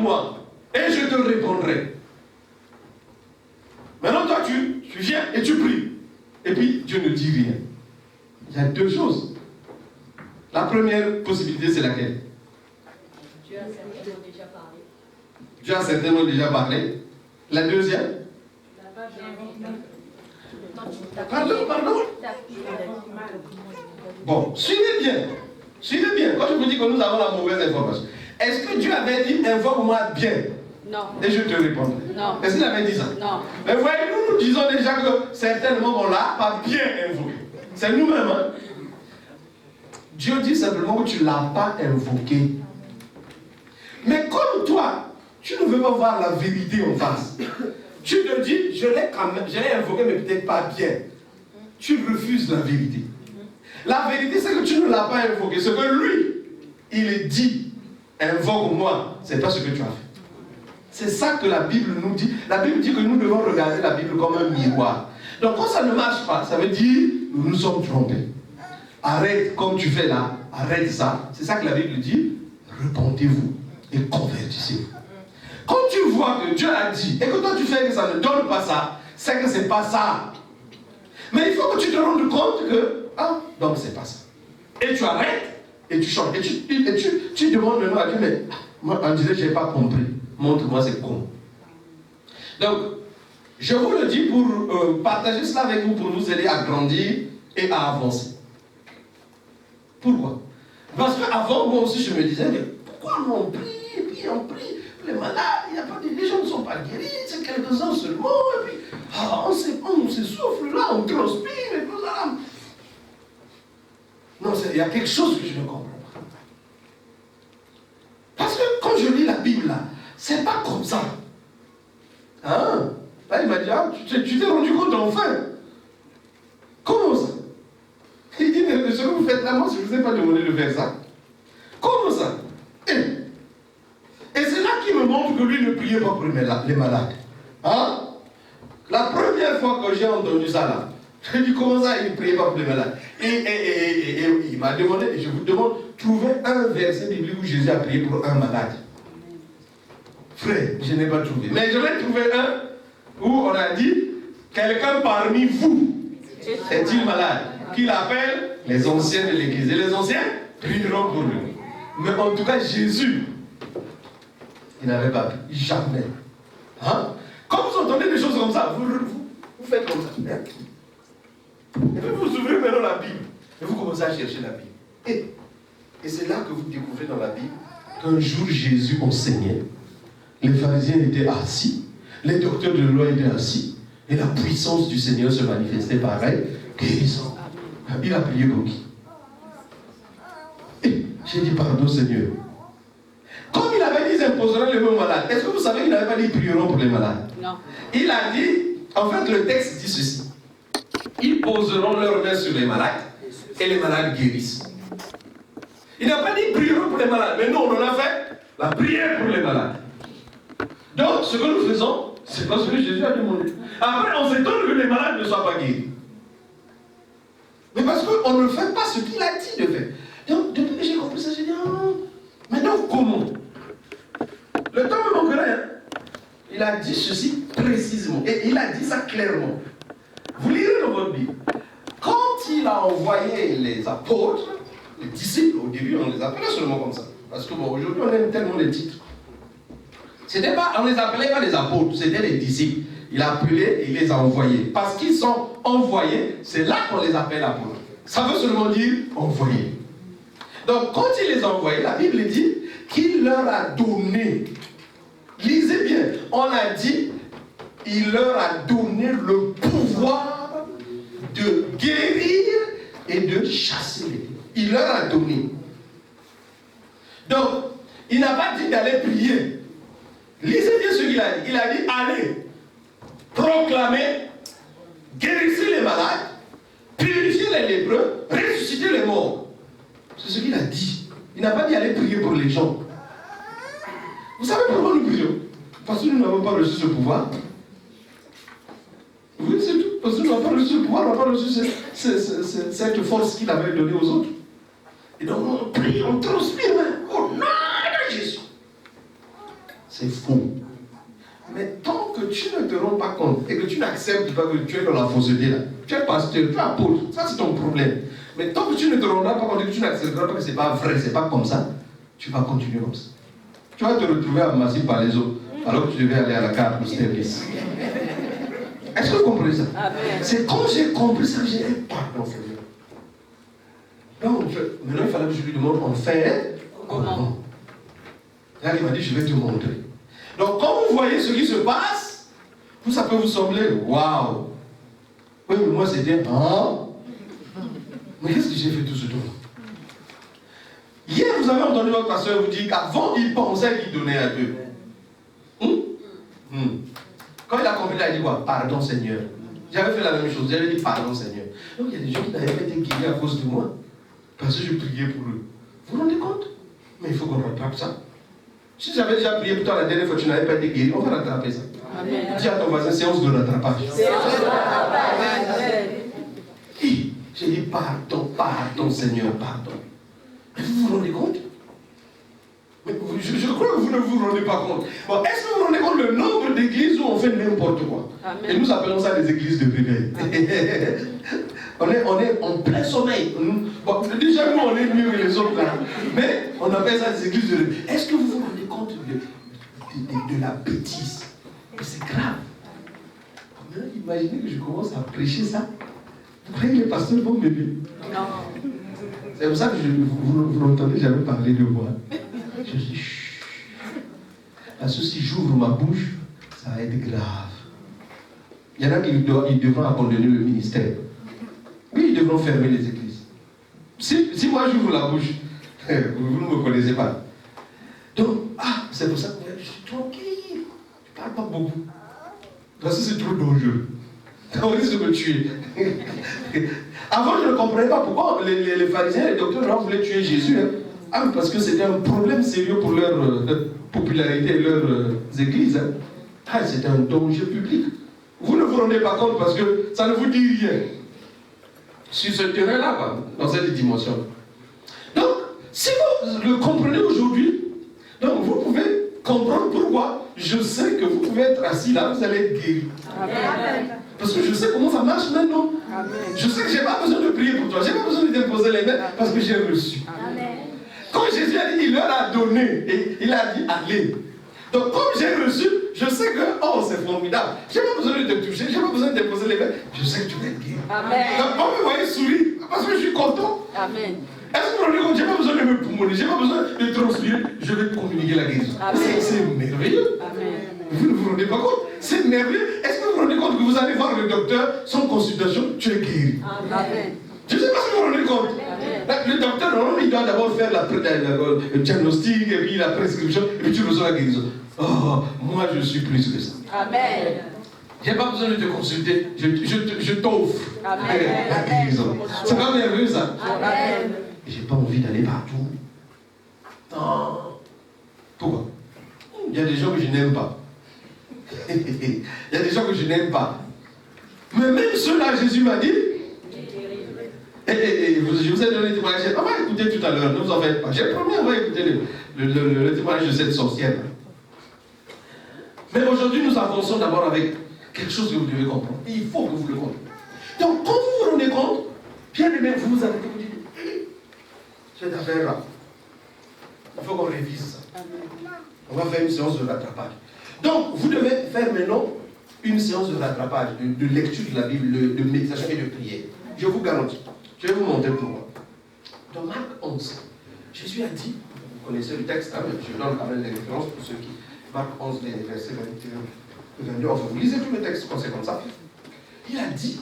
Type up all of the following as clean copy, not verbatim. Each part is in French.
moi et je te répondrai. Maintenant, toi, tu viens et tu pries. Et puis, Dieu ne dit rien. Il y a deux choses. La première possibilité, c'est laquelle? Dieu a certainement déjà parlé. Dieu a certainement déjà parlé. La deuxième? Pardon. Bon, suivez bien. Suivez bien. Quand je vous dis que nous avons la mauvaise information, est-ce que Dieu avait dit invoque-moi bien? Non. Et je te répondrai. Non. Est-ce qu'il avait dit ça? Non. Mais voyez, nous disons déjà que certainement on ne l'a pas bien invoqué. C'est nous-mêmes. Hein? Dieu dit simplement que tu ne l'as pas invoqué. Mais comme toi, tu ne veux pas voir la vérité en face. Tu te dis, je l'ai invoqué, mais peut-être pas bien. Tu refuses la vérité. La vérité, c'est que tu ne l'as pas invoqué. Ce que lui, il est dit, invoque-moi, ce n'est pas ce que tu as fait. C'est ça que la Bible nous dit. La Bible dit que nous devons regarder la Bible comme un miroir. Donc quand ça ne marche pas, ça veut dire nous nous sommes trompés. Arrête comme tu fais là, arrête ça. C'est ça que la Bible dit. Repentez-vous et convertissez-vous. Quand tu vois que Dieu a dit et que toi tu fais que ça ne donne pas ça, c'est que c'est pas ça. Mais il faut que tu te rendes compte que, donc c'est pas ça. Et tu arrêtes et tu changes. Et tu demandes maintenant à Dieu, mais moi on dirait que je n'ai pas compris. Montre-moi c'est con. Donc, je vous le dis pour partager cela avec vous, pour vous aider à grandir et à avancer. Pourquoi? Parce qu'avant, moi aussi, je me disais, mais pourquoi on prie, et puis on prie, les malades, les gens ne sont pas guéris, c'est quelques-uns seulement, et puis on s'essouffle là, on transpire, et tout ça. Non, il y a quelque chose que je ne comprends pas. Parce que quand je lis la Bible là, c'est pas comme ça. Hein? Là, il m'a dit, tu t'es rendu compte enfin. Comment ça? Il dit, mais ce que vous faites là, moi, je ne vous ai pas demandé de faire ça. Comment ça? Et c'est là qu'il me montre que lui ne priait pas pour les malades. Hein? La première fois que j'ai entendu ça là, je lui ai dit, comment ça, il ne priait pas pour les malades? Et il m'a demandé, et je vous demande, trouvez un verset biblique où Jésus a prié pour un malade. Frère, je n'ai pas trouvé. Mais je l'ai trouvé un où on a dit, quelqu'un parmi vous est-il malade? Qu'il appelle les anciens de l'église. Et les anciens prieront pour lui. Mais en tout cas, Jésus, il n'avait pas pris. Jamais. Hein? Quand vous entendez des choses comme ça, vous faites comme ça. Hein? Et puis vous ouvrez maintenant la Bible. Et vous commencez à chercher la Bible. Et c'est là que vous découvrez dans la Bible qu'un jour Jésus enseignait. Les pharisiens étaient assis. Les docteurs de la loi étaient assis. Et la puissance du Seigneur se manifestait pareil. Guérissant. Il a prié pour qui? Et j'ai dit pardon Seigneur. Comme il avait dit ils imposeront les mains aux malades, est-ce que vous savez qu'il n'avait pas dit ils prieront pour les malades? Non. Il a dit, en fait le texte dit ceci. Ils poseront leurs mains sur les malades et les malades guérissent. Il n'a pas dit ils prieront pour les malades, mais nous on en a fait la prière pour les malades. Donc ce que nous faisons, c'est parce que Jésus a demandé. Après on s'étonne que les malades ne soient pas guéris. Mais parce qu'on ne fait pas ce qu'il a dit de faire. Donc, depuis que j'ai compris ça, j'ai dit, maintenant comment? Le temps me manquerait. Hein? Il a dit ceci précisément. Et il a dit ça clairement. Vous lirez dans votre Bible. Quand il a envoyé les apôtres, les disciples, au début, on les appelait seulement comme ça. Parce que bon, aujourd'hui, on aime tellement les titres. On ne les appelait pas les apôtres, c'était les disciples. Il a appelé et il les a envoyés. Parce qu'ils sont envoyés, c'est là qu'on les appelle apôtres. Ça veut seulement dire envoyés. Donc, quand il les a envoyés, la Bible dit qu'il leur a donné. Lisez bien. On a dit, il leur a donné le pouvoir de guérir et de chasser les démons. Il leur a donné. Donc, il n'a pas dit d'aller prier. Lisez bien ce qu'il a dit. Il a dit, allez, proclamez, guérissez les malades, purifiez les lépreux, ressuscitez les morts. C'est ce qu'il a dit. Il n'a pas dit aller prier pour les gens. Vous savez pourquoi nous prions? Parce que nous n'avons pas reçu ce pouvoir. Oui, c'est tout. Parce que nous n'avons pas reçu ce pouvoir, nous n'avons pas reçu cette force qu'il avait donnée aux autres. Et donc on prie, on transpire, au nom de Jésus. C'est faux. Mais tant que tu ne te rends pas compte et que tu n'acceptes pas que tu es dans la fausseté là, tu es pasteur, tu es apôtre, ça c'est ton problème. Mais tant que tu ne te rendras pas compte et que tu n'accepteras pas que c'est pas vrai, c'est pas comme ça, tu vas continuer comme ça. Tu vas te retrouver amassé par les autres alors que tu devais aller à la carte pour service. Est-ce que vous comprenez ça? C'est quand j'ai compris ça que j'ai dit pardon Seigneur. Donc maintenant il fallait que je lui demande en fait comment. Là il m'a dit je vais te montrer. Donc quand vous voyez ce qui se passe, ça peut vous sembler waouh. Oui mais moi c'était mais qu'est-ce que j'ai fait tout ce temps-là? Hier vous avez entendu votre pasteur vous dire qu'avant il pensait qu'il donnait à Dieu. Quand il a compris, il a dit quoi? Pardon Seigneur. J'avais fait la même chose, j'avais dit pardon Seigneur. Donc il y a des gens qui n'avaient pas été guéris à cause de moi, parce que je priais pour eux. Vous vous rendez compte? Mais il faut qu'on rattrape ça. Si j'avais déjà prié pour toi la dernière fois, tu n'avais pas été guéri, on va rattraper ça. Amen. Dis à ton voisin, séance de rattrapage. Séance de rattrapage. J'ai dit pardon Seigneur, pardon. Mais vous vous rendez compte? Mais je crois que vous ne vous rendez pas compte. Bon, est-ce que vous vous rendez compte le nombre d'églises où on fait n'importe quoi? Amen. Et nous appelons ça des églises de réveil. on est en plein sommeil. Bon, déjà nous on est mieux que les autres là. Mais on appelle ça des églises de réveil. Est-ce que vous vous rendez compte de la bêtise? C'est grave. Imaginez que je commence à prêcher ça. Vous croyez que les pasteurs vont m'aimer? Non. C'est pour ça que vous n'entendez jamais parler de moi. Je dis chut. Parce que si j'ouvre ma bouche, ça va être grave. Il y en a qui devront abandonner le ministère. Oui, ils devront fermer les églises. Si moi j'ouvre la bouche, vous ne me connaissez pas. Donc, c'est pour ça que je suis tranquille. Je ne parle pas beaucoup. Parce que c'est trop dangereux. On risque de me tuer. Avant, je ne comprenais pas pourquoi les pharisiens et les docteurs voulaient tuer Jésus. Parce que c'était un problème sérieux pour leur popularité et leurs églises. C'était un danger public. Vous ne vous rendez pas compte parce que ça ne vous dit rien. Sur ce terrain-là, dans cette dimension. Donc, si vous le comprenez aujourd'hui, donc vous pouvez comprendre pourquoi je sais que vous pouvez être assis là, vous allez être guéri. Amen. Parce que je sais comment ça marche maintenant. Amen. Je sais que je n'ai pas besoin de prier pour toi. Je n'ai pas besoin de t'imposer les mains parce que j'ai reçu. Amen. Quand Jésus a dit, il leur a donné et il a dit allez. Donc comme j'ai reçu, je sais que c'est formidable. Je n'ai pas besoin de te toucher, je n'ai pas besoin de t'imposer les mains. Je sais que tu vas être guéri. Amen. Donc quand vous me voyez sourire, parce que je suis content. Amen. Est-ce que vous vous rendez compte? Je n'ai pas besoin de me pulmoner, je n'ai pas besoin de transpirer, je vais te communiquer la guérison. C'est merveilleux. Amen. Vous ne vous rendez pas compte? C'est merveilleux. Est-ce que vous vous rendez compte que vous allez voir le docteur sans consultation, tu es guéri? Amen. Je ne sais pas si vous vous rendez compte. Amen. Le docteur, normalement, il doit d'abord faire le diagnostic, et puis la prescription, et puis tu reçois la guérison. Oh, moi je suis plus que ça. Amen. Je n'ai pas besoin de te consulter, je t'offre la guérison. C'est pas merveilleux ça? Amen. Je n'ai pas envie d'aller partout. Non. Pourquoi? Il y a des gens que je n'aime pas. Il y a des gens que je n'aime pas. Mais même ceux-là, Jésus m'a dit. Je vous ai donné le témoignage. On va écouter tout à l'heure, ne vous en faites pas. J'ai promis, on va écouter le témoignage de cette sorcière. Mais aujourd'hui, nous avançons d'abord avec quelque chose que vous devez comprendre. Et il faut que vous le compreniez. Donc, quand vous vous rendez compte, bien aimé, vous avez dit, cette affaire-là, il faut qu'on révise ça. On va faire une séance de rattrapage. Donc, vous devez faire maintenant une séance de rattrapage, de lecture de la Bible, de méditation et de prière. Je vous garantis. Je vais vous montrer pourquoi. Dans Marc 11, Jésus a dit, vous connaissez le texte, mais je donne quand même les références pour ceux qui. Marc 11, les versets 21, 22, enfin, vous lisez tout le texte quand c'est comme ça. Il a dit,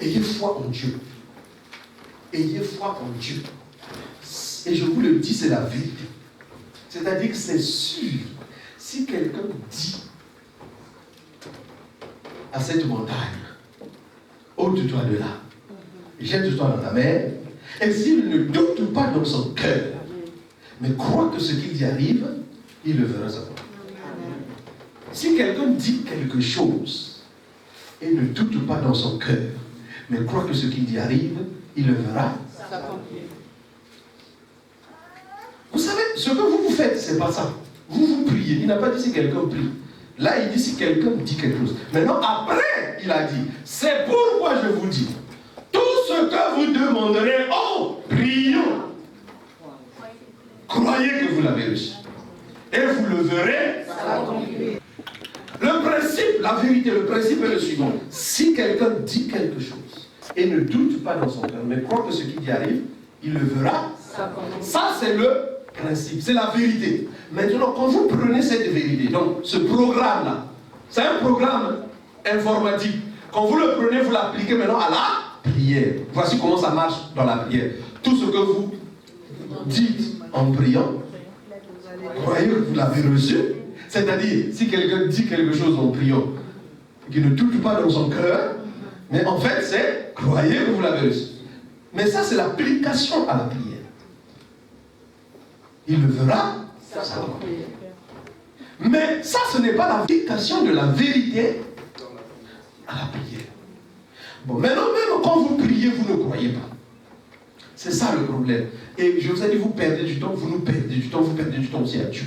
ayez foi en Dieu. Ayez foi en Dieu. Et je vous le dis, c'est la vérité. C'est-à-dire que c'est sûr, si quelqu'un dit à cette montagne, ôte-toi de là, jette-toi dans la mer, et s'il ne doute pas dans son cœur, mais croit que ce qu'il y arrive, il le verra savoir. Si quelqu'un dit quelque chose et ne doute pas dans son cœur, mais croit que ce qu'il y arrive, il le verra. Vous savez, ce que vous vous faites, c'est pas ça. Vous priez. Il n'a pas dit si quelqu'un prie. Là, il dit si quelqu'un dit quelque chose. Maintenant, après, il a dit, c'est pourquoi je vous dis, tout ce que vous demanderez en priant, croyez que vous l'avez reçu. Et vous le verrez. Le principe, la vérité, le principe est le suivant. Si quelqu'un dit quelque chose et ne doute pas dans son cœur, mais croit que ce qu'il dit arrive, il le verra. Ça, c'est le principe, c'est la vérité. Maintenant, quand vous prenez cette vérité, donc ce programme-là, c'est un programme informatique. Quand vous le prenez, vous l'appliquez maintenant à la prière. Voici comment ça marche dans la prière. Tout ce que vous dites en priant, croyez que vous l'avez reçu. C'est-à-dire, si quelqu'un dit quelque chose en priant, qui ne doute pas dans son cœur, mais en fait, c'est croyez que vous l'avez reçu. Mais ça, c'est l'application à la prière. Il le verra. Mais ça, ce n'est pas l'application de la vérité à la prière. Bon, maintenant, même quand vous priez, vous ne croyez pas. C'est ça le problème. Et je vous ai dit, vous perdez du temps, vous nous perdez du temps, vous perdez du temps aussi à Dieu.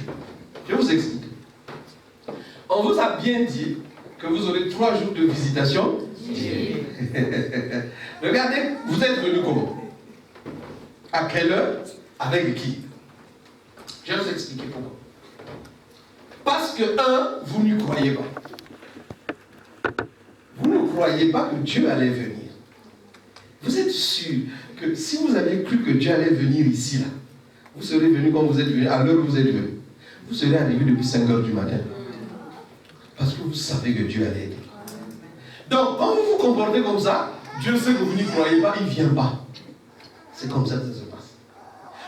Je vais vous expliquer. On vous a bien dit que vous aurez 3 jours de visitation. Regardez, vous êtes venus comment? À quelle heure? Avec qui? Je vais vous expliquer pourquoi. Parce que, vous ne croyez pas. Vous ne croyez pas que Dieu allait venir. Vous êtes sûr que si vous aviez cru que Dieu allait venir ici, là, vous serez venu quand vous êtes venu, à l'heure où vous êtes venu. Vous serez arrivé depuis 5 heures du matin. Parce que vous savez que Dieu allait être. Donc, quand vous vous comportez comme ça, Dieu sait que vous n'y croyez pas, il ne vient pas. C'est comme ça que ça se passe.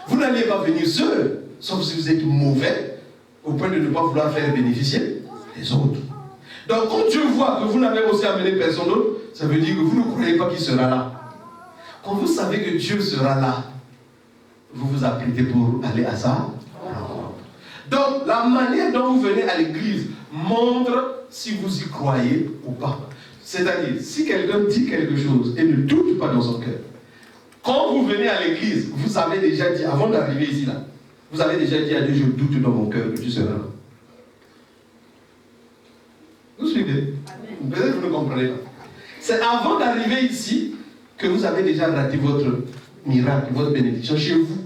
Vous n'allez pas venir seul, sauf si vous êtes mauvais, au point de ne pas vouloir faire bénéficier les autres. Donc, quand Dieu voit que vous n'avez aussi amené personne d'autre, ça veut dire que vous ne croyez pas qu'il sera là. Quand vous savez que Dieu sera là, vous vous apprêtez pour aller à ça. Donc, la manière dont vous venez à l'église montre si vous y croyez ou pas. C'est-à-dire, si quelqu'un dit quelque chose et ne doute pas dans son cœur, quand vous venez à l'église, vous avez déjà dit, avant d'arriver ici, là, vous avez déjà dit à Dieu, je doute dans mon cœur que tu seras là. Vous suivez? Peut-être que vous ne comprenez pas. C'est avant d'arriver ici que vous avez déjà raté votre miracle, votre bénédiction chez vous.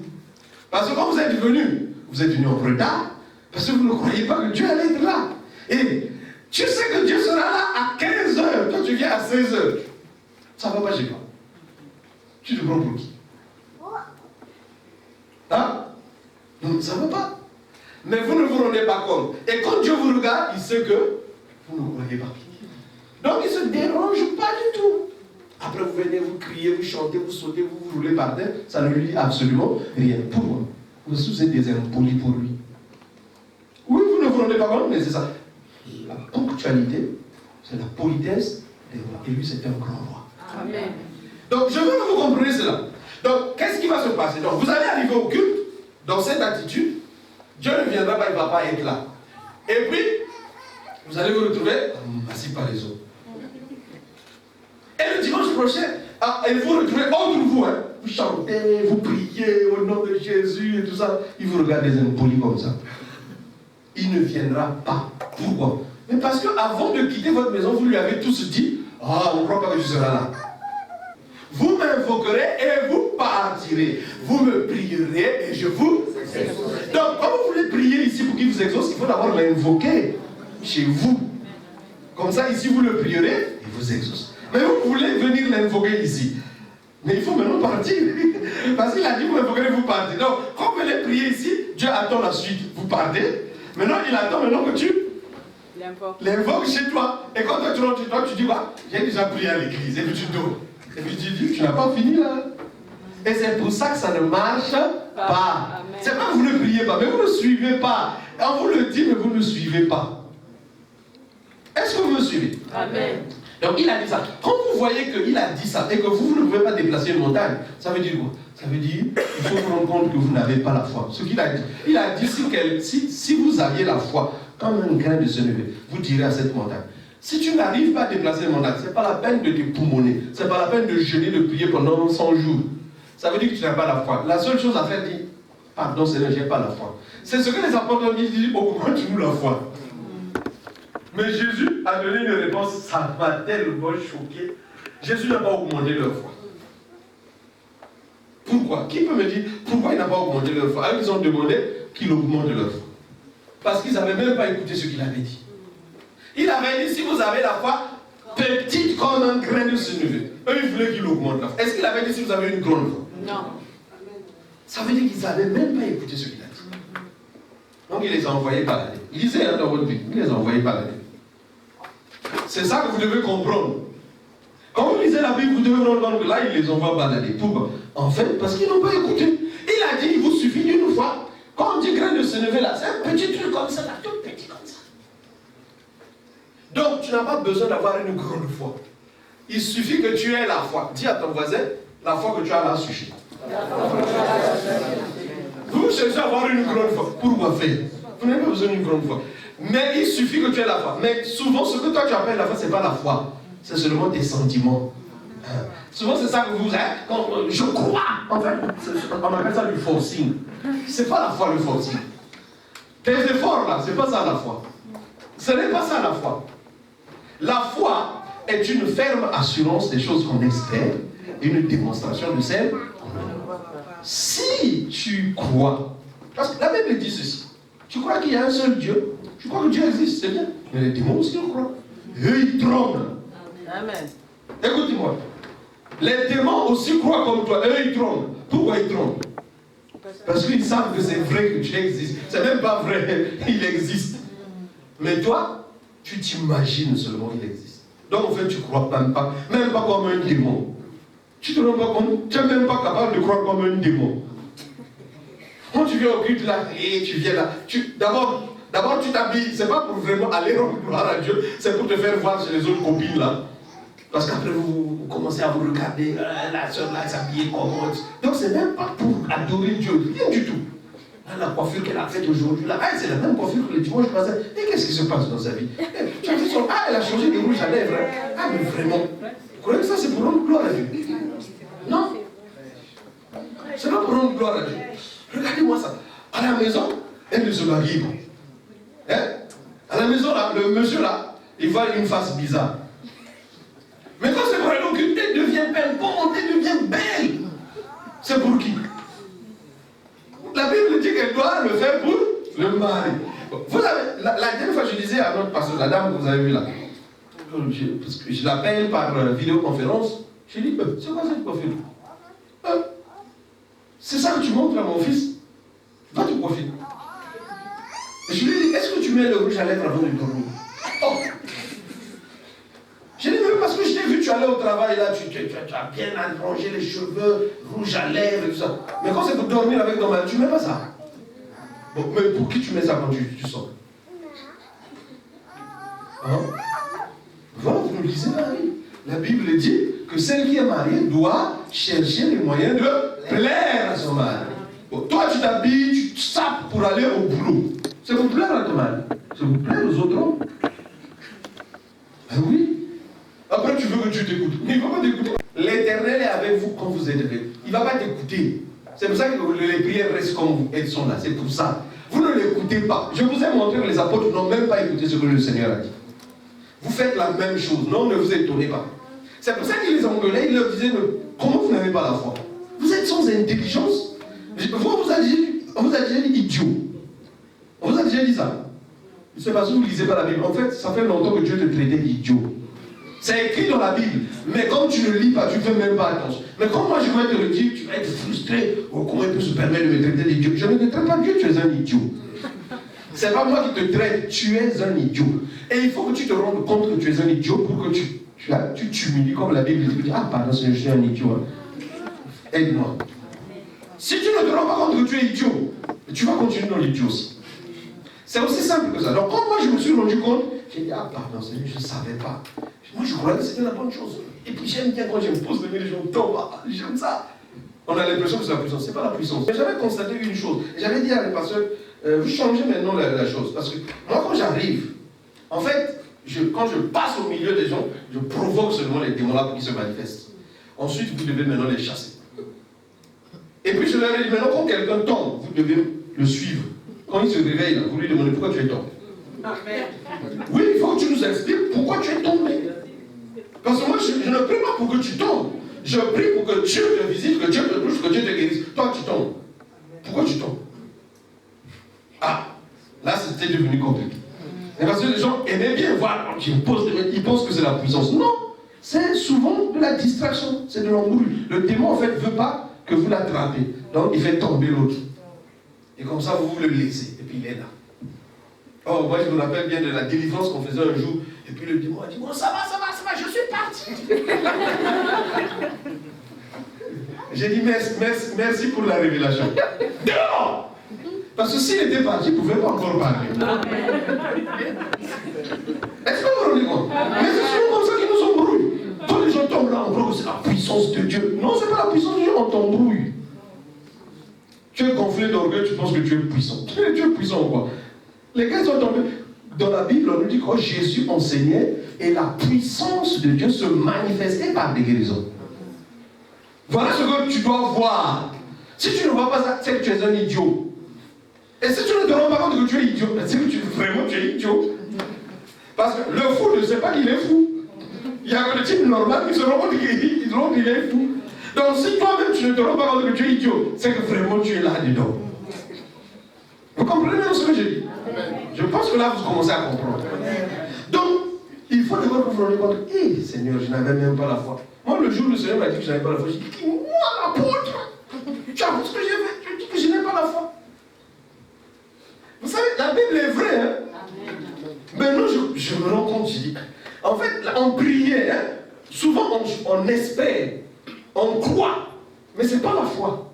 Parce que quand vous êtes venu en retard, parce que vous ne croyez pas que Dieu allait être là. Et tu sais que Dieu sera là à 15 heures, toi tu viens à 16 heures. Ça ne va pas chez toi. Tu te prends pour qui? Hein? Non, ça ne va pas. Mais vous ne vous rendez pas compte. Et quand Dieu vous regarde, il sait que vous ne croyez pas. Donc il ne se dérange pas du tout. Après vous venez, vous criez, vous chantez, vous sautez, vous roulez par terre. Ça ne lui dit absolument rien. Pourquoi? Vous êtes des impolis pour lui. Oui, vous ne vous rendez pas compte, mais c'est ça. La ponctualité, c'est la politesse des rois. Et lui, c'est un grand roi. Amen. Donc, je veux que vous compreniez cela. Donc, qu'est-ce qui va se passer? Donc, vous allez arriver au culte, dans cette attitude, Dieu ne viendra pas, il ne va pas être là. Et puis, vous allez vous retrouver assis par les autres. Et le dimanche prochain, et vous retrouvez entre vous, hein, vous chantez, vous priez au nom de Jésus et tout ça. Il vous regarde des impolis comme ça. Il ne viendra pas. Pourquoi? Mais parce qu'avant de quitter votre maison, vous lui avez tous dit, ah, on ne croit pas que tu seras là. Vous m'invoquerez et vous partirez. Vous me prierez et je vous exauce. Donc, quand vous voulez prier ici pour qu'il vous exauce, il faut d'abord l'invoquer chez vous. Comme ça, ici, vous le prierez et vous exauce. Mais vous voulez venir l'invoquer ici. Mais il faut maintenant partir. Parce qu'il a dit, vous m'invoquerez, vous partez. Donc, quand vous venez prier ici, Dieu attend la suite. Vous partez. Maintenant, il attend maintenant que tu l'invoques chez toi. Et quand toi, tu rentres chez toi, tu dis, bah, j'ai déjà prié à l'église. Et puis tu dors. Et puis tu dis, tu n'as pas fini là. Et c'est pour ça que ça ne marche pas. C'est pas que vous ne priez pas, mais vous ne suivez pas. Et on vous le dit, mais vous ne suivez pas. Est-ce que vous me suivez? Amen. Donc il a dit ça. Quand vous voyez qu'il a dit ça et que vous ne pouvez pas déplacer une montagne, ça veut dire quoi? Ça veut dire qu'il faut vous rendre compte que vous n'avez pas la foi. Ce qu'il a dit. Il a dit si vous aviez la foi, comme un grain de seneve, vous direz à cette montagne. Si tu n'arrives pas à déplacer une montagne, ce n'est pas la peine de te poumonner. Ce n'est pas la peine de jeûner, de prier pendant 100 jours. Ça veut dire que tu n'as pas la foi. La seule chose à faire, dit, pardon Seigneur, je n'ai pas la foi. C'est ce que les apôtres ont dit, ils disent, augmente-nous la foi. Mais Jésus a donné une réponse, ça m'a tellement choqué. Jésus n'a pas augmenté leur foi. Pourquoi? Qui peut me dire pourquoi il n'a pas augmenté leur foi? Alors ils ont demandé qu'il augmente leur foi. Parce qu'ils n'avaient même pas écouté ce qu'il avait dit. Il avait dit, si vous avez la foi petite comme un grain de sénévé, eux ils voulaient qu'il augmente la foi. Est-ce qu'il avait dit si vous avez une grande foi? Non. Ça veut dire qu'ils n'avaient même pas écouté ce qu'il a dit. Donc il les a envoyés balader. Lisez dans votre vie, il les a envoyés balader. C'est ça que vous devez comprendre. Quand vous lisez la Bible, vous devez comprendre que là, il les envoie balader. Pourquoi? En fait, parce qu'ils n'ont pas écouté. Il a dit, il vous suffit d'une fois. Quand on dit grain de sénévé là, c'est un petit truc comme ça, là, tout petit comme ça. Donc, tu n'as pas besoin d'avoir une grande foi. Il suffit que tu aies la foi. Dis à ton voisin, la foi que tu as là suffit. Vous cherchez à avoir une grande foi. Pourquoi faire? Vous n'avez pas besoin d'une grande foi. Mais il suffit que tu aies la foi. Mais souvent, ce que toi tu appelles la foi, ce n'est pas la foi. C'est seulement tes sentiments. Souvent, c'est ça que vous êtes. Je crois. En fait, on appelle ça du forcing. Ce n'est pas la foi, le forcing. Tes efforts là, ce n'est pas ça la foi. Ce n'est pas ça la foi. La foi est une ferme assurance des choses qu'on espère, une démonstration de celles qu'on ne voit pas. Si tu crois, parce que la Bible dit ceci, tu crois qu'il y a un seul Dieu, tu crois que Dieu existe, c'est bien. Mais les démons aussi le croient. Eux, ils tremblent. Amen. Écoutez-moi. Les démons aussi croient comme toi. Eux, ils tremblent. Pourquoi ils tremblent? Parce qu'ils savent que c'est vrai que Dieu existe. C'est même pas vrai, il existe. Mais toi, tu t'imagines seulement qu'il existe. Donc en fait, tu ne crois même pas comme un démon. Tu ne te rends pas compte, tu n'es même pas capable de croire comme un démon. Quand tu viens au culte là, et tu viens là, d'abord tu t'habilles, c'est pas pour vraiment aller rendre gloire à Dieu, c'est pour te faire voir chez les autres copines là. Parce qu'après vous commencez à vous regarder, la soeur là s'habille comment. Donc c'est même pas pour adorer Dieu, rien du tout. La coiffure qu'elle a faite aujourd'hui, là, c'est la même coiffure que le dimanche passé. Et qu'est-ce qui se passe dans sa vie? Tu as vu son... elle a changé de rouge à lèvres. Ah, mais vraiment. Vous croyez que ça, c'est pour rendre gloire à Dieu? Non. C'est pas pour rendre gloire à Dieu. Regardez-moi ça. À la maison, elle ne se marie pas. Hein? À la maison, là, le monsieur, là, il voit une face bizarre. Mais quand c'est pour aller au culte, elle devient belle, elle devient belle. C'est pour qui? La Bible dit qu'elle doit le faire pour le mari. Vous avez, la dernière fois, je disais à notre pasteur, la dame que vous avez vue là, parce que je l'appelle par vidéoconférence, je lui dis, c'est quoi cette coiffure? C'est ça que tu montres à mon fils? Va te coiffer. Et je lui dis, est-ce que tu mets le rouge à lèvres avant de dormir? Oh! Je dis, mais parce que je t'ai vu, tu allais au travail là, tu as bien allongé les cheveux, rouge à lèvres et tout ça. Mais quand c'est pour dormir avec ton mari, tu ne mets pas ça. Bon, mais pour qui tu mets ça quand tu sors? Hein? Voilà, vous nous lisez la Bible. La Bible dit que celle qui est mariée doit chercher les moyens de plaire à son mari. Bon, toi, tu t'habilles, tu te sapes pour aller au boulot. C'est pour plaire à ton mari. C'est pour plaire aux autres hommes. Ah oui. Après, tu veux que Dieu t'écoute. Mais il ne va pas t'écouter. L'Éternel est avec vous quand vous êtes avec. Il ne va pas t'écouter. C'est pour ça que les prières restent comme elles sont là. C'est pour ça. Vous ne l'écoutez pas. Je vous ai montré que les apôtres n'ont même pas écouté ce que le Seigneur a dit. Vous faites la même chose. Non, ne vous étonnez pas. C'est pour ça qu'il les engueulait. Il leur disait, mais comment vous n'avez pas la foi? Vous êtes sans intelligence. On vous a déjà dit idiot. On vous a déjà dit ça. C'est parce que vous ne lisez pas la Bible. En fait, ça fait longtemps que Dieu te traitait d'idiot. C'est écrit dans la Bible. Mais comme tu ne lis pas, tu ne fais même pas attention. Mais comme moi je vais te le dire, tu vas être frustré. Oh, comment il peut se permettre de me traiter d'idiot? Je ne te traite pas Dieu, tu es un idiot. Ce n'est pas moi qui te traite, tu es un idiot. Et il faut que tu te rendes compte que tu es un idiot pour que tu t'humilies comme la Bible dit. Ah, pardon, je suis un idiot. Aide-moi. Si tu ne te rends pas compte que tu es idiot, tu vas continuer dans l'idiotie. C'est aussi simple que ça. Donc, quand moi je me suis rendu compte, j'ai dit, ah, pardon, Seigneur, je ne savais pas. Moi, je croyais que c'était la bonne chose. Et puis, j'aime bien quand je me pose devant les gens, j'aime ça. On a l'impression que c'est la puissance. Ce n'est pas la puissance. Mais j'avais constaté une chose. J'avais dit à les pasteurs, vous changez maintenant la chose. Parce que moi, quand j'arrive, en fait, quand je passe au milieu des gens, je provoque seulement les démons là pour qu'ils se manifestent. Ensuite, vous devez maintenant les chasser. Et puis je leur ai dit, maintenant quand quelqu'un tombe, vous devez le suivre. Quand il se réveille, là, vous lui demandez pourquoi tu es tombé. Oui, il faut que tu nous expliques pourquoi tu es tombé. Parce que moi, je ne prie pas pour que tu tombes. Je prie pour que Dieu te visite, que Dieu te touche, que Dieu te guérisse. Toi, tu tombes. Pourquoi tu tombes? Ah, là, c'était devenu compliqué. Et parce que les gens aimaient bien voir, ils pensent que c'est la puissance. Non, c'est souvent de la distraction, c'est de l'embrouille. Le démon, en fait, ne veut pas que vous l'attrapez. Donc, il fait tomber l'autre. Et comme ça, vous le laissez. Et puis, il est là. Oh, moi, je me rappelle bien de la délivrance qu'on faisait un jour. Et puis, le démon a dit, bon, ça va, je suis parti. J'ai dit, merci pour la révélation. Dehors! Parce que s'il était parti, il ne pouvait pas encore parler. Est-ce que vous vous rendez compte? Mais c'est souvent comme ça qu'ils nous embrouillent. Quand les gens tombent là, on croit que c'est la puissance de Dieu. Non, ce n'est pas la puissance de Dieu, on t'embrouille. Tu es gonflé d'orgueil, tu penses que tu es puissant. Tu es puissant ou quoi? Les gars sont tombés. Dans la Bible, on nous dit que Jésus enseignait et la puissance de Dieu se manifestait par des guérisons. Voilà ce que tu dois voir. Si tu ne vois pas ça, c'est que tu es un idiot. Et si tu ne te rends pas compte que tu es idiot, c'est que vraiment tu es idiot. Parce que le fou ne sait pas qu'il est fou. Il y a que le type normal qui se rend compte qu'il est fou. Donc si toi-même tu ne te rends pas compte que tu es idiot, c'est que vraiment tu es là-dedans. Vous comprenez ce que je dis? Je pense que là vous commencez à comprendre. Donc, il faut d'abord que vous vous rendez compte, hé Seigneur, je n'avais même pas la foi. Moi, le jour où le Seigneur m'a dit que je n'avais pas la foi, j'ai dit, moi l'apôtre, tu as vu ce que j'ai fait? Tu dis que je n'ai pas la foi. Vous savez, la Bible est vraie. Hein? Maintenant, je me rends compte, je dis, en fait, on priait, hein? Souvent on espère, on croit, mais ce n'est pas la foi.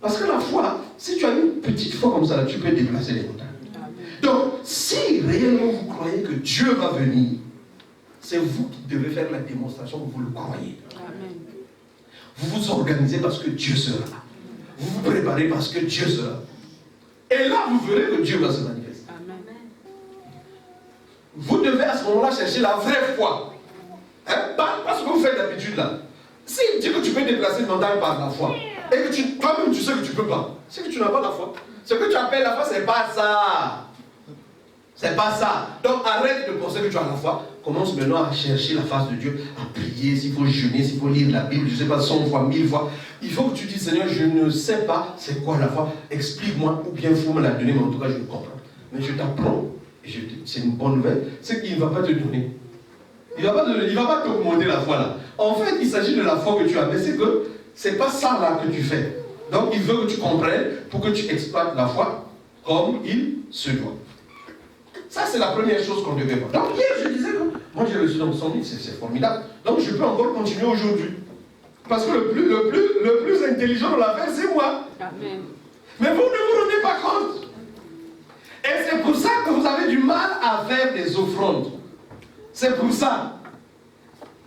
Parce que la foi, si tu as une petite foi comme ça, là, tu peux déplacer les montagnes. Donc, si réellement vous croyez que Dieu va venir, c'est vous qui devez faire la démonstration que vous le croyez. Amen. Vous vous organisez parce que Dieu sera là. Vous vous préparez parce que Dieu sera là. Et là, vous verrez que Dieu va se manifester. Amen. Vous devez à ce moment-là chercher la vraie foi. Hein? Pas ce que vous faites d'habitude là. S'il dit que tu peux déplacer une montagne par la foi, et que toi-même tu sais que tu ne peux pas, c'est que tu n'as pas la foi. Ce que tu appelles la foi, ce n'est pas ça. C'est pas ça. Donc arrête de penser que tu as la foi. Commence maintenant à chercher la face de Dieu, à prier, s'il faut jeûner, s'il faut lire la Bible, je ne sais pas, 100 fois, 1000 fois. Il faut que tu dises, Seigneur, je ne sais pas c'est quoi la foi. Explique-moi, ou bien il faut me la donner, mais en tout cas je ne comprends. Mais je t'apprends, et c'est une bonne nouvelle, c'est qu'il ne va pas te donner. Il ne va pas t'augmenter la foi là. En fait, il s'agit de la foi que tu as, mais c'est que ce n'est pas ça là que tu fais. Donc il veut que tu comprennes pour que tu exploites la foi comme il se doit. Ça, c'est la première chose qu'on devait voir. Donc, hier, je disais que moi, j'ai reçu dans 100 000, c'est formidable. Donc, je peux encore continuer aujourd'hui. Parce que le plus intelligent dans l'affaire, c'est moi. Amen. Mais vous ne vous rendez pas compte. Et c'est pour ça que vous avez du mal à faire des offrandes. C'est pour ça.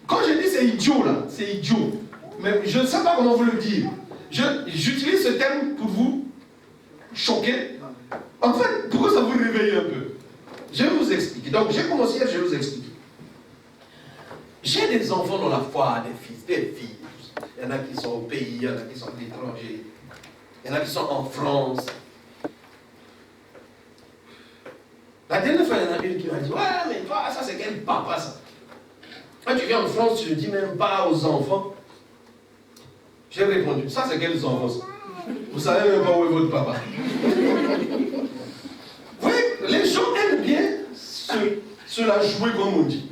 Quand je dis c'est idiot, là, c'est idiot. Mais je ne sais pas comment vous le dire. J'utilise ce terme pour vous choquer. En fait, pourquoi ça vous réveille un peu? Je vais vous expliquer. Donc, j'ai commencé hier, je vais vous expliquer. J'ai des enfants dans la foi, des fils, des filles. Il y en a qui sont au pays, il y en a qui sont à l'étranger. Il y en a qui sont en France. La dernière fois, il y en a une qui m'a dit, ouais, mais toi, ça c'est quel papa ça? Quand tu viens en France, tu ne dis même pas aux enfants. J'ai répondu, ça c'est quels enfants ça? Vous savez même pas où est votre papa. Vous voyez, les gens aiment bien se la jouer comme on dit.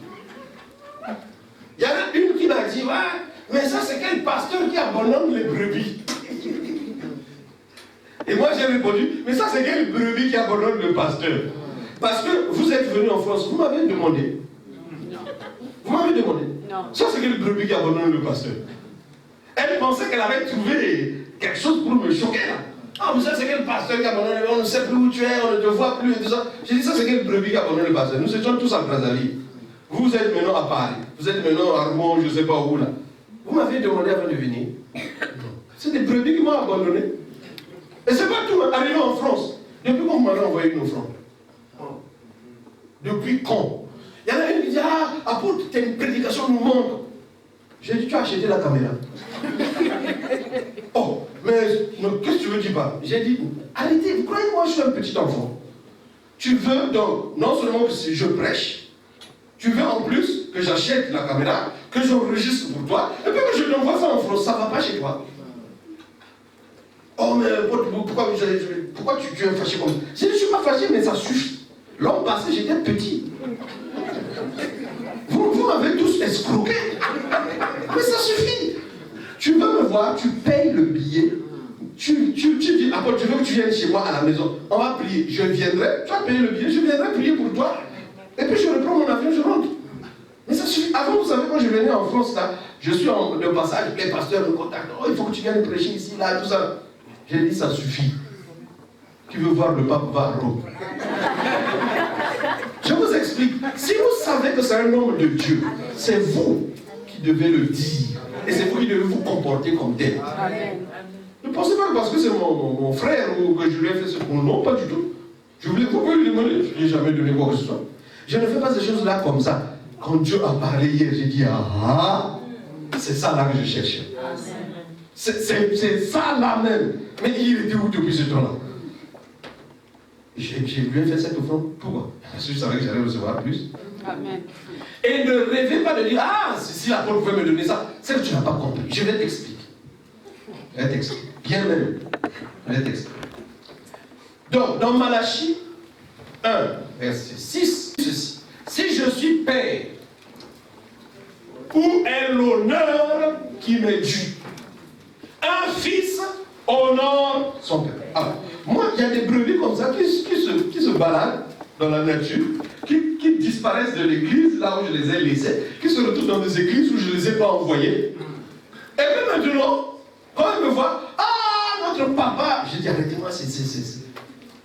Il y en a une qui m'a dit, ouais, mais ça c'est quel pasteur qui abandonne les brebis? Et moi j'ai répondu, mais ça c'est quel brebis qui abandonne le pasteur? Parce que vous êtes venu en France, vous m'avez demandé. Vous m'avez demandé. Non. Ça c'est quel brebis qui abandonne le pasteur? Elle pensait qu'elle avait trouvé quelque chose pour me choquer là. Ah, mais ça c'est quel pasteur qui abandonne, on ne sait plus où tu es, on ne te voit plus et tout ça. J'ai dit, ça c'est quel brebis qui abandonne le pasteur? Nous étions tous à Brazzaville. Vous êtes maintenant à Paris. Vous êtes maintenant à Armand, je ne sais pas où là. Vous m'avez demandé avant de venir. C'est des brebis qui m'ont abandonné. Et c'est pas tout, arrivé en France. Depuis quand vous m'avez envoyé une offrande? Depuis quand? Il y en a une qui dit, ah, apôtre, tes prédications nous manquent. J'ai dit, tu as acheté la caméra. Oh, mais mais qu'est-ce que tu veux dire pas? J'ai dit, arrêtez, vous croyez moi je suis un petit enfant. Tu veux donc, non seulement que si je prêche, tu veux en plus que j'achète la caméra, que j'enregistre pour toi, et puis que je t'envoie ça en France, ça ne va pas chez toi. Oh, mais pourquoi tu es fâché comme ça? Je ne suis pas fâché, mais ça suffit. L'an passé, j'étais petit. Vous m'avez tous escroqué. Mais ça suffit. Tu veux me voir, tu payes le billet. Tu dis, Apôtre, je veux que tu viennes chez moi à la maison. On va prier. Je viendrai, tu as payé le billet, je viendrai prier pour toi. Et puis je reprends mon avion, je rentre. Mais ça suffit. Avant, vous savez, quand je venais en France, là, je suis de passage, les pasteurs me contactent. Oh, il faut que tu viennes prêcher ici, là, tout ça. J'ai dit, ça suffit. Qui veut voir le pape va à Rome. Je vous explique. Si vous savez que c'est un homme de Dieu, c'est vous qui devez le dire. Et c'est vous qui devez vous comporter comme tel. Ne pensez pas que parce que c'est mon frère ou que je lui ai fait ce qu'on. Non, pas du tout. Je voulais vous lui demander. Je n'ai jamais donné quoi que ce soit. Je ne fais pas ces choses-là comme ça. Quand Dieu a parlé hier, j'ai dit, ah, c'est ça là que je cherchais. C'est ça là même. Mais il était où depuis ce temps-là? Je lui ai fait cette offrande. Pourquoi? Parce que je savais que j'allais recevoir plus. Amen. Et ne rêvez pas de dire, ah, si l'apôtre pouvait me donner ça, c'est que tu n'as pas compris. Je vais t'expliquer. Je vais t'expliquer. Bien même. Je vais t'expliquer. Donc, dans Malachie 1, verset 6, ceci. Si je suis père, où est l'honneur qui m'est dû? Un fils honore son père. Alors, moi, il y a des brebis comme ça qui se baladent dans la nature, qui disparaissent de l'église, là où je les ai laissés, qui se retrouvent dans des églises où je ne les ai pas envoyés. Et puis maintenant, quand ils me voient, ah, notre papa, je dis, arrêtez-moi,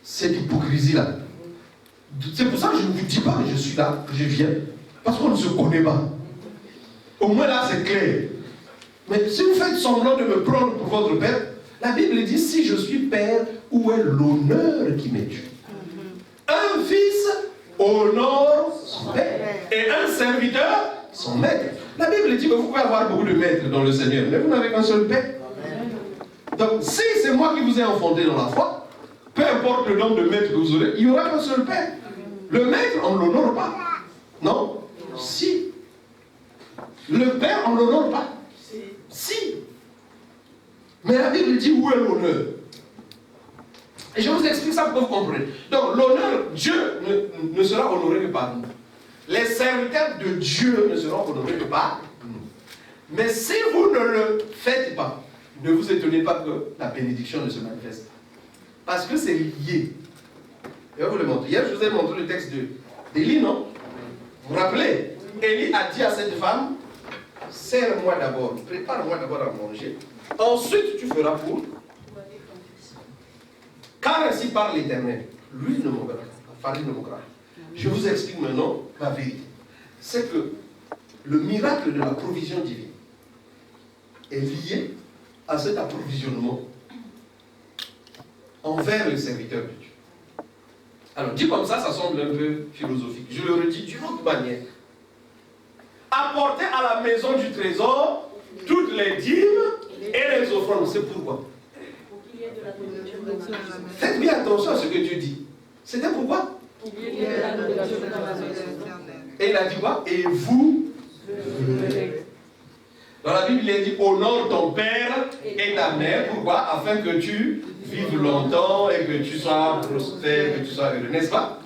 cette hypocrisie-là. C'est pour ça que je ne vous dis pas que je suis là, que je viens, parce qu'on ne se connaît pas. Au moins là, c'est clair. Mais si vous faites semblant de me prendre pour votre père, la Bible dit, si je suis père, où est l'honneur qui m'est dû? Un fils honore son père et un serviteur son maître. La Bible dit que vous pouvez avoir beaucoup de maîtres dans le Seigneur, mais vous n'avez qu'un seul père. Donc si c'est moi qui vous ai enfanté dans la foi, peu importe le nombre de maîtres que vous aurez, il n'y aura qu'un seul père. Le maître, on ne l'honore pas. Non? Si. Le père, on ne l'honore pas. Si. Mais la Bible dit où est l'honneur? Et je vous explique ça pour que vous compreniez. Donc l'honneur, Dieu ne sera honoré que par nous. Les serviteurs de Dieu ne seront honorés que par nous. Mais si vous ne le faites pas, ne vous étonnez pas que la bénédiction ne se manifeste. Parce que c'est lié. Je vais vous le montrer. Hier, je vous ai montré le texte d'Élie, non? Vous vous rappelez? Élie a dit à cette femme, sers-moi d'abord, prépare-moi d'abord à manger. Ensuite, tu feras pour. Car ainsi parle l'Éternel. L'huile ne manquera pas, la farine ne manquera pas. Je vous explique maintenant la vérité. C'est que le miracle de la provision divine est lié à cet approvisionnement envers les serviteurs de Dieu. Alors, dit comme ça semble un peu philosophique. Je le redis d'une autre manière. Apporter à la maison du trésor toutes les dîmes et les offrandes. C'est pourquoi? Faites bien attention à ce que Dieu dit. C'était pourquoi? Et il a dit quoi? Et vous? Dans la Bible, il est dit honore ton père et ta mère. Pourquoi? Afin que tu vives longtemps et que tu sois prospère, que tu sois heureux. N'est-ce pas?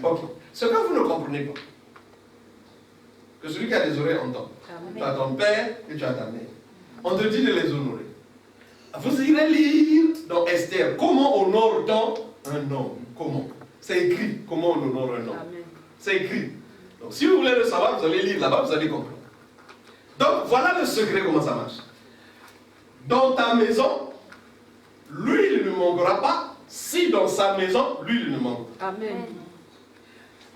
Ok. Ce que vous ne comprenez pas, que celui qui a des oreilles entend. Tu as ton père et tu as ta mère. On te dit de les honorer. Vous irez lire dans Esther comment honore-t-on un homme? Comment? C'est écrit comment on honore un homme. C'est écrit. Donc si vous voulez le savoir, vous allez lire là-bas, vous allez comprendre. Donc voilà le secret comment ça marche. Dans ta maison, l'huile ne manquera pas si dans sa maison, l'huile ne manque pas. Amen.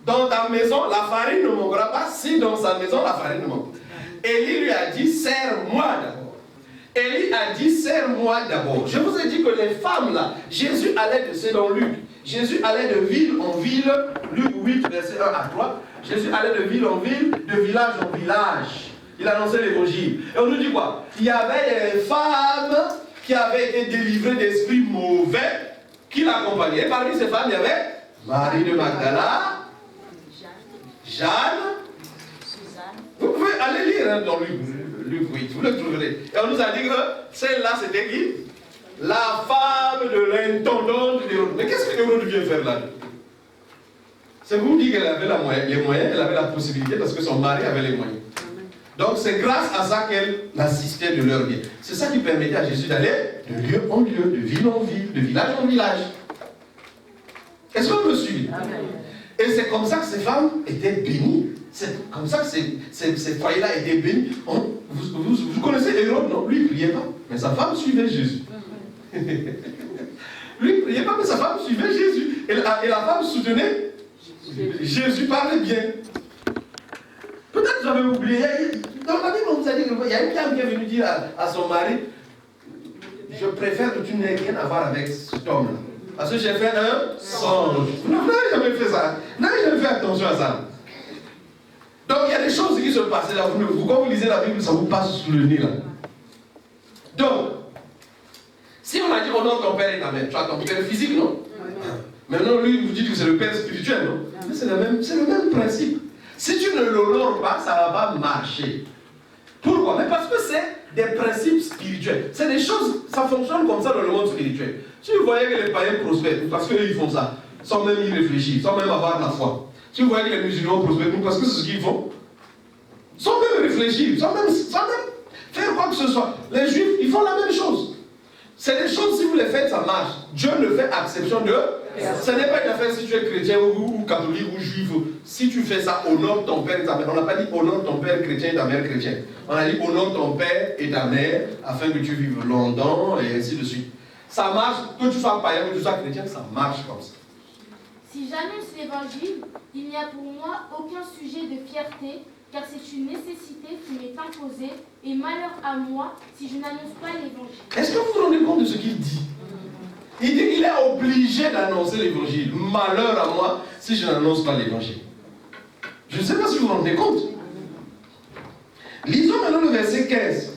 Dans ta maison, la farine ne manquera pas si dans sa maison, la farine ne manque pas. Élie lui a dit, sers-moi d'abord. Élie a dit, sers-moi d'abord. Je vous ai dit que les femmes là, Jésus allait de, c'est dans Luc, Jésus allait de ville en ville, Luc 8, verset 1 à 3, Jésus allait de ville en ville, de village en village. Il annonçait l'évangile. Et on nous dit quoi? Il y avait des femmes qui avaient été délivrées d'esprits mauvais qui l'accompagnaient. Et parmi ces femmes, il y avait Marie de Magdala, Jeanne. Vous pouvez aller lire dans Luc 8, vous le trouverez. Et on nous a dit que celle-là, c'était qui? La femme de l'intendante d'Hérode. Mais qu'est-ce que Hérode vient faire là? C'est vous dire qu'elle avait les moyens, elle avait la possibilité parce que son mari avait les moyens. Donc c'est grâce à ça qu'elle assistait de leur bien. C'est ça qui permettait à Jésus d'aller de lieu en lieu, de ville en ville, de village en village. Est-ce que vous me suivez? Et c'est comme ça que ces femmes étaient bénies. C'est comme ça que ces foyers-là étaient bénis. Vous connaissez Hérode, non? Lui, il ne priait pas, mais sa femme suivait Jésus. Lui, il ne priait pas, mais sa femme suivait Jésus. Et la femme soutenait Jésus, parlait bien. Peut-être que vous avez oublié. Dans la Bible, on vous a dit qu'il y a une femme qui est venue dire à son mari, je préfère que tu n'aies rien à voir avec cet homme-là. Parce que j'ai fait un songe. Vous n'avez jamais fait ça. Vous n'avez jamais fait attention à ça. Donc il y a des choses qui se passent là. Quand vous lisez la Bible, ça vous passe sous le nez là. Donc, si on a dit honore ton père et ta mère, tu as ton père physique, non? Maintenant, lui, vous dites que c'est le père spirituel, non? Mais c'est le même principe. Si tu ne l'honores pas, ça ne va pas marcher. Pourquoi? Mais parce que c'est des principes spirituels. C'est des choses, ça fonctionne comme ça dans le monde spirituel. Si vous voyez que les païens prospèrent, parce qu'eux ils font ça, sans même y réfléchir, sans même avoir la foi. Si vous voyez que les musulmans prospèrent, parce que c'est ce qu'ils font, sans même réfléchir, sans même faire quoi que ce soit. Les juifs, ils font la même chose. C'est des choses, si vous les faites, ça marche. Dieu ne fait exception de... Ce n'est pas une affaire si tu es chrétien ou catholique ou juif. Si tu fais ça, honore ton père et ta mère. On n'a pas dit honore ton père chrétien et ta mère chrétienne. On a dit honore ton père et ta mère afin que tu vives longtemps et ainsi de suite. Ça marche, que tu sois païen, que tu sois chrétien, ça marche comme ça. Si j'annonce l'évangile, il n'y a pour moi aucun sujet de fierté, car c'est une nécessité qui m'est imposée, et malheur à moi si je n'annonce pas l'évangile. Est-ce que vous vous rendez compte de ce qu'il dit? Il dit qu'il est obligé d'annoncer l'évangile. Malheur à moi si je n'annonce pas l'évangile. Je ne sais pas si vous vous rendez compte. Lisons maintenant le verset 15.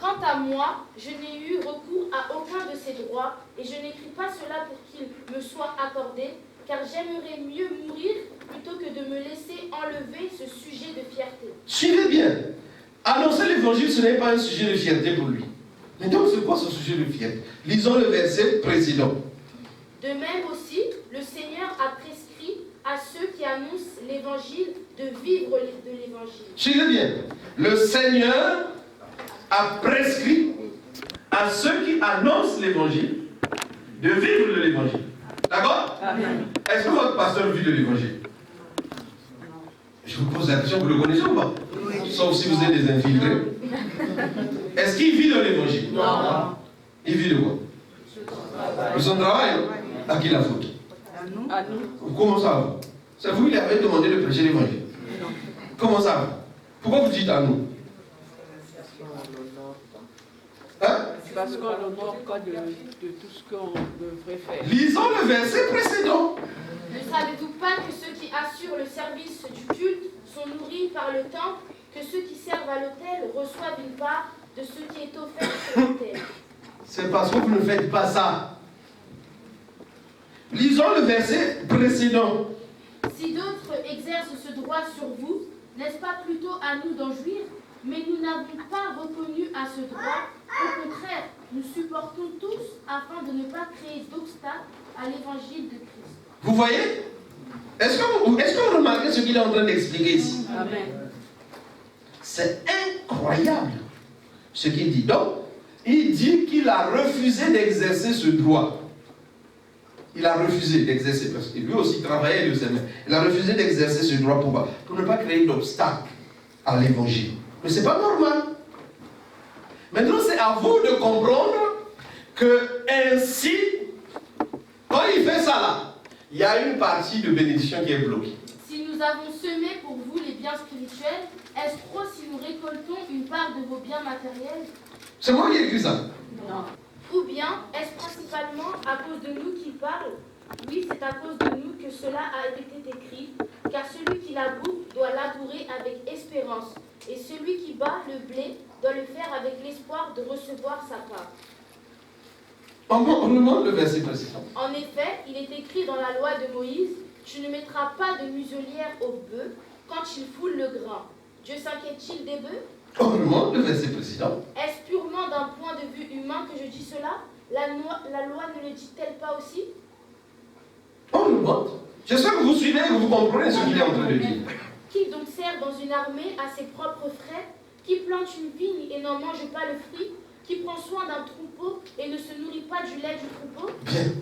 Quant à moi, je n'ai eu recours à aucun de ces droits, et je n'écris pas cela pour qu'il me soit accordé, car j'aimerais mieux mourir plutôt que de me laisser enlever ce sujet de fierté. Suivez bien. Annoncer l'évangile, ce n'est pas un sujet de fierté pour lui. Mais donc, c'est quoi ce sujet de fierté? Lisons le verset précédent. De même aussi, le Seigneur a prescrit à ceux qui annoncent l'évangile de vivre de l'évangile. Suivez bien. Le Seigneur a prescrit à ceux qui annoncent l'évangile de vivre de l'évangile. D'accord? Est-ce que votre pasteur vit de l'évangile? Je vous pose la question, vous le connaissez ou pas? Oui. Sauf si vous êtes des infiltrés. Est-ce qu'il vit de l'évangile? Non. Il vit de quoi? De son travail. À qui la faute? À nous. Comment ça va? C'est vous qui avez demandé de prêcher l'évangile. Comment ça va? Pourquoi vous dites à nous? Hein? Parce qu'on n'honore pas de tout ce qu'on devrait faire. Lisons le verset précédent. Ne savez-vous pas que ceux qui assurent le service du culte sont nourris par le temple, que ceux qui servent à l'autel reçoivent une part de ce qui est offert sur l'autel? C'est parce que vous ne faites pas ça. Lisons le verset précédent. Si d'autres exercent ce droit sur vous, n'est-ce pas plutôt à nous d'en jouir? Mais nous n'avons pas reconnu à ce droit. Au contraire, nous supportons tous afin de ne pas créer d'obstacles à l'évangile de Christ. Vous voyez? Est-ce que vous remarquez ce qu'il est en train d'expliquer ici? Amen. C'est incroyable ce qu'il dit. Donc, il dit qu'il a refusé d'exercer ce droit. Il a refusé d'exercer, parce que lui aussi travaillait de ses mains. Il a refusé d'exercer ce droit pour ne pas créer d'obstacle à l'évangile. Mais ce n'est pas normal. Maintenant, c'est à vous de comprendre que ainsi, quand il fait ça là, il y a une partie de bénédiction qui est bloquée. Si nous avons semé pour vous les biens spirituels, est-ce trop si nous récoltons une part de vos biens matériels? C'est moi qui ai écrit ça. Non. Ou bien, est-ce principalement à cause de nous qu'il parle? Oui, c'est à cause de nous que cela a été écrit, car celui qui laboure doit labourer avec espérance, Et celui qui bat le blé doit le faire avec l'espoir de recevoir sa part. On nous demande le verset précédent. En effet, il est écrit dans la loi de Moïse, tu ne mettras pas de muselière au bœuf quand il foule le grain. Dieu s'inquiète-t-il des bœufs? On nous demande le verset précédent. Est-ce purement d'un point de vue humain que je dis cela? La loi ne le dit-elle pas aussi? On nous demande. J'espère que vous suivez et que vous comprenez ce qu'il est en train de dire. Qui donc sert dans une armée à ses propres frais? Qui plante une vigne et n'en mange pas le fruit? Qui prend soin d'un troupeau et ne se nourrit pas du lait du troupeau? Bien.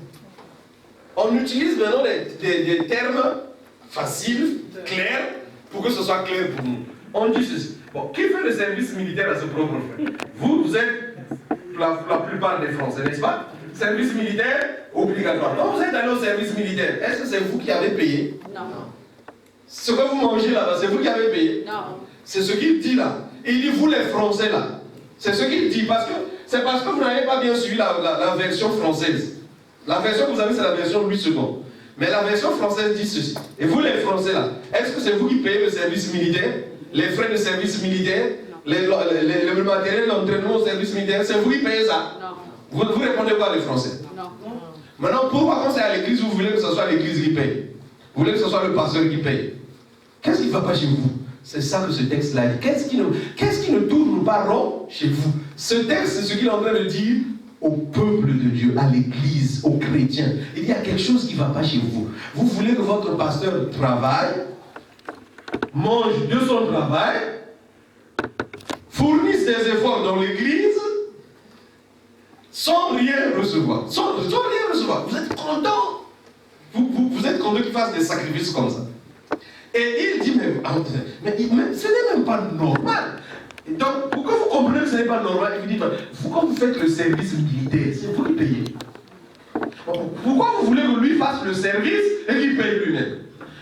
On utilise maintenant des termes faciles, clairs, pour que ce soit clair pour nous. On dit ceci. Bon, qui fait le service militaire à ses propres frais? Vous êtes la plupart des Français, n'est-ce pas? Service militaire obligatoire. Quand vous êtes allé au service militaire, est-ce que c'est vous qui avez payé? Non. Ce que vous mangez là-bas, c'est vous qui avez payé? Non. C'est ce qu'il dit là. Il dit vous les Français là. C'est ce qu'il dit c'est parce que vous n'avez pas bien suivi la version française. La version que vous avez, c'est la version Louis II. Mais la version française dit ceci. Et vous les Français là, est-ce que c'est vous qui payez le service militaire? Les frais de service militaire? Le matériel d'entraînement au service militaire? C'est vous qui payez ça? Non. Vous répondez quoi les Français? Non. Maintenant, pourquoi quand c'est à l'église, vous voulez que ce soit l'église qui paye? Vous voulez que ce soit le pasteur qui paye? Qu'est-ce qui ne va pas chez vous? C'est ça que ce texte-là dit. Qu'est-ce qui ne tourne pas rond chez vous? Ce texte, c'est ce qu'il est en train de dire au peuple de Dieu, à l'église, aux chrétiens. Il y a quelque chose qui ne va pas chez vous. Vous voulez que votre pasteur travaille, mange de son travail, fournisse des efforts dans l'église, sans rien recevoir. Sans rien recevoir. Vous êtes content. Vous êtes content qu'il fasse des sacrifices comme ça. Et il dit, mais ce n'est même pas normal. Donc, pourquoi vous comprenez que ce n'est pas normal? Il vous dit, vous, quand vous faites le service militaire, c'est vous qui payez. Pourquoi vous voulez que lui fasse le service et qu'il paye lui-même?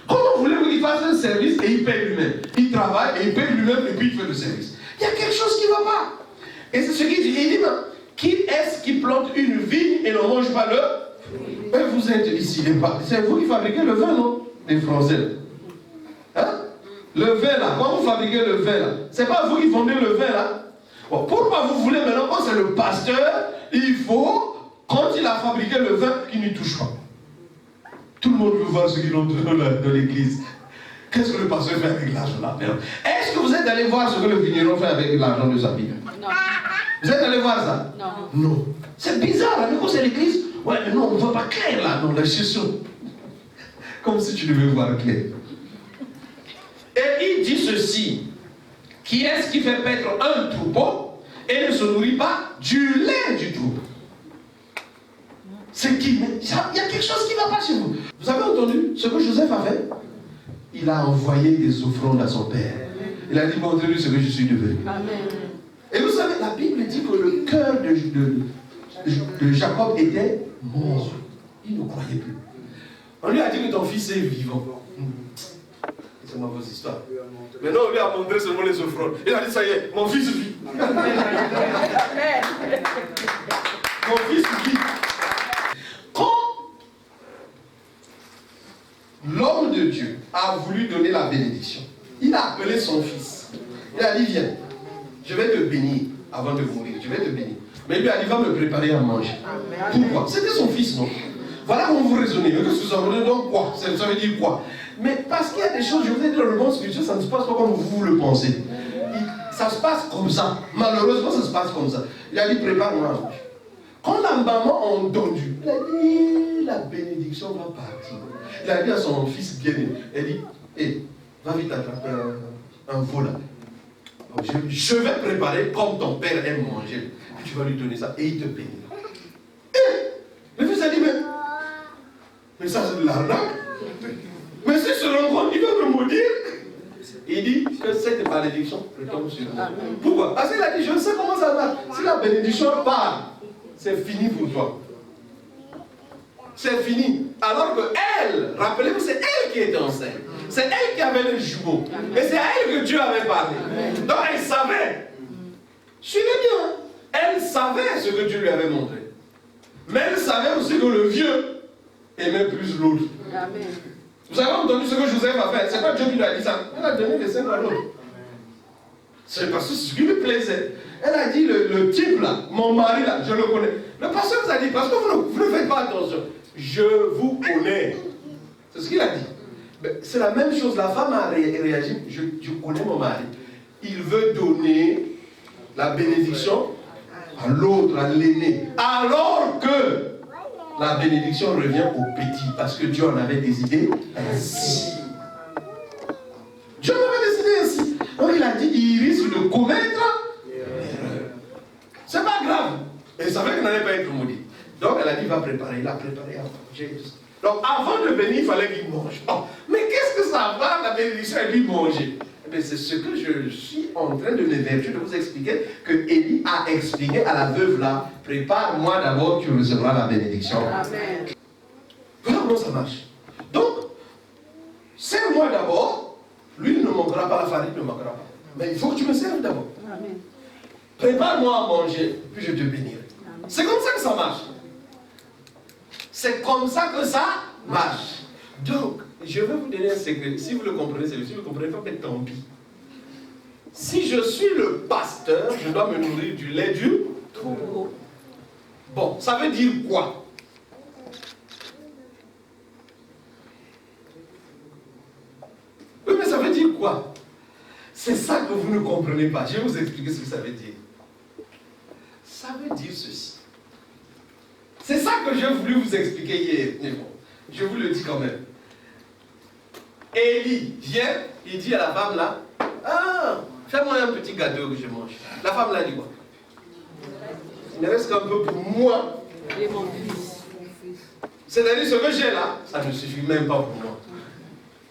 Comment vous voulez qu'il fasse un service et il paye lui-même? Il travaille et il paye lui-même et puis il fait le service. Il y a quelque chose qui ne va pas. Et c'est ce qu'il dit. Il dit, qui est-ce qui plante une vigne et ne mange pas le? Et vous êtes ici, c'est vous qui fabriquez le vin, non? Les Français. Hein? Le vin là, quand vous fabriquez le vin là, c'est pas vous qui vendez le vin là. Bon, pourquoi vous voulez maintenant, quand c'est le pasteur, il faut, quand il a fabriqué le vin, qu'il n'y touche pas. Tout le monde veut voir ce qu'il entre dans l'église. Qu'est-ce que le pasteur fait avec l'argent là? Est-ce que vous êtes allé voir ce que le vigneron fait avec l'argent de sa vie? Non. Vous êtes allé voir ça? Non. Non. C'est bizarre, là, mais quand c'est l'église, ouais, mais non, on ne voit pas clair là, dans la gestion. Comme si tu devais voir clair. Et il dit ceci. Qui est-ce qui fait paître un troupeau et ne se nourrit pas du lait du troupeau? C'est qui? Il y a quelque chose qui ne va pas chez vous. Vous avez entendu ce que Joseph a fait? Il a envoyé des offrandes à son père. Il a dit, montrez-lui ce que je suis devenu. Amen. Et vous savez, la Bible dit que le cœur de Jacob était mort. Il ne croyait plus. On lui a dit que ton fils est vivant. C'est ma fausse histoire. Maintenant, on lui a montré seulement les offrandes. Il a dit, ça y est, mon fils vit. Mon fils vit. Quand l'homme de Dieu a voulu donner la bénédiction, il a appelé son fils. Il a dit, viens, je vais te bénir avant de mourir. Je vais te bénir. Mais il lui a dit, va me préparer à manger. Pourquoi? C'était son fils, non? Voilà comment vous raisonnez. Mais qu'est-ce que ça veut dire? Donc quoi? Ça veut dire quoi? Mais parce qu'il y a des choses, je vous ai dit, dans le monde spirituel, ça ne se passe pas comme vous le pensez. Ça se passe comme ça. Malheureusement, ça se passe comme ça. Il a dit, prépare-moi à manger. Quand la maman a entendu, il a dit, la bénédiction va partir. Il a dit à son fils bien-aimé, il a dit, hé, va vite attraper un veau là. Je vais préparer comme ton père aime manger. Puis tu vas lui donner ça et il te bénira. Le fils a dit, mais ça c'est de l'arnaque. Mais s'il se rend compte, il va me maudire. Il dit que cette malédiction retombe sur moi. Pourquoi? Parce qu'il a dit, je sais comment ça marche. Si la bénédiction part, c'est fini pour toi. C'est fini. Alors que elle, rappelez-vous, c'est elle qui était enceinte. C'est elle qui avait les jumeaux. Et c'est à elle que Dieu avait parlé. Donc elle savait. Suivez bien. Elle savait ce que Dieu lui avait montré. Mais elle savait aussi que le vieux aimait plus l'autre. Vous avez entendu ce que Joseph a fait? C'est pas Dieu qui lui a dit ça. Il a donné les 5 à l'autre. C'est parce que c'est ce qui lui plaisait. Elle a dit, le type là, mon mari là, je le connais. Le pasteur vous a dit, parce que vous ne faites pas attention. Je vous connais. C'est ce qu'il a dit. C'est la même chose, la femme a réagi, je connais mon mari. Il veut donner la bénédiction à l'autre, à l'aîné. Alors que la bénédiction revient au petit, parce que Dieu en avait décidé ainsi. Dieu en avait décidé ainsi. Donc il a dit, il risque de commettre l'erreur. C'est pas grave. Et il savait qu'il n'allait pas être maudit. Donc elle a dit, il va préparer. Il a préparé à manger. Donc avant de venir, il fallait qu'il mange. Oh, mais qu'est-ce que ça va, la bénédiction, et lui manger? Mais c'est ce que je suis en train de m'évertuer de vous expliquer, que Élie a expliqué à la veuve là, prépare-moi d'abord, tu recevras la bénédiction. Amen. Voilà comment ça marche. Donc, serre-moi d'abord, l'huile ne manquera pas, la farine ne manquera pas. Mais il faut que tu me serves d'abord. Amen. Prépare-moi à manger, puis je te bénirai. C'est comme ça que ça marche. C'est comme ça que ça marche. Donc, je vais vous donner un secret. Si vous le comprenez, c'est le si vous ne le comprenez pas, mais tant pis. Si je suis le pasteur, je dois me nourrir du lait du troupeau. Bon, ça veut dire quoi? Oui, mais ça veut dire quoi? C'est ça que vous ne comprenez pas. Je vais vous expliquer ce que ça veut dire. Ça veut dire ceci. C'est ça que j'ai voulu vous expliquer hier. Mais bon, je vous le dis quand même. Élie vient, il dit à la femme là, ah, fais-moi un petit gâteau que je mange. La femme là dit quoi? Il me reste qu'un peu pour moi. Et mon fils. C'est-à-dire ce que j'ai là, ça ne suffit même pas pour moi.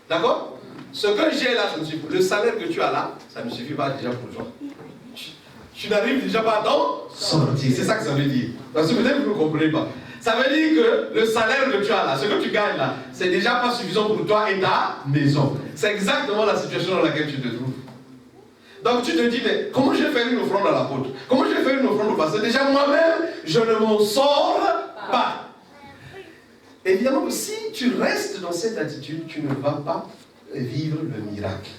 D'accord? Ce que j'ai là, ça ne suffit pas. Le salaire que tu as là, ça ne suffit pas déjà pour toi. Tu n'arrives déjà pas à t'en sortir. C'est ça que ça veut dire. Parce que peut-être que vous ne comprenez pas. Ça veut dire que le salaire que tu as là, ce que tu gagnes là, c'est déjà pas suffisant pour toi et ta maison. C'est exactement la situation dans laquelle tu te trouves. Donc tu te dis, mais comment je vais faire une offrande à l'apôtre? Comment je vais faire une offrande au pasteur? Déjà moi-même, je ne m'en sors pas. Évidemment que si tu restes dans cette attitude, tu ne vas pas vivre le miracle.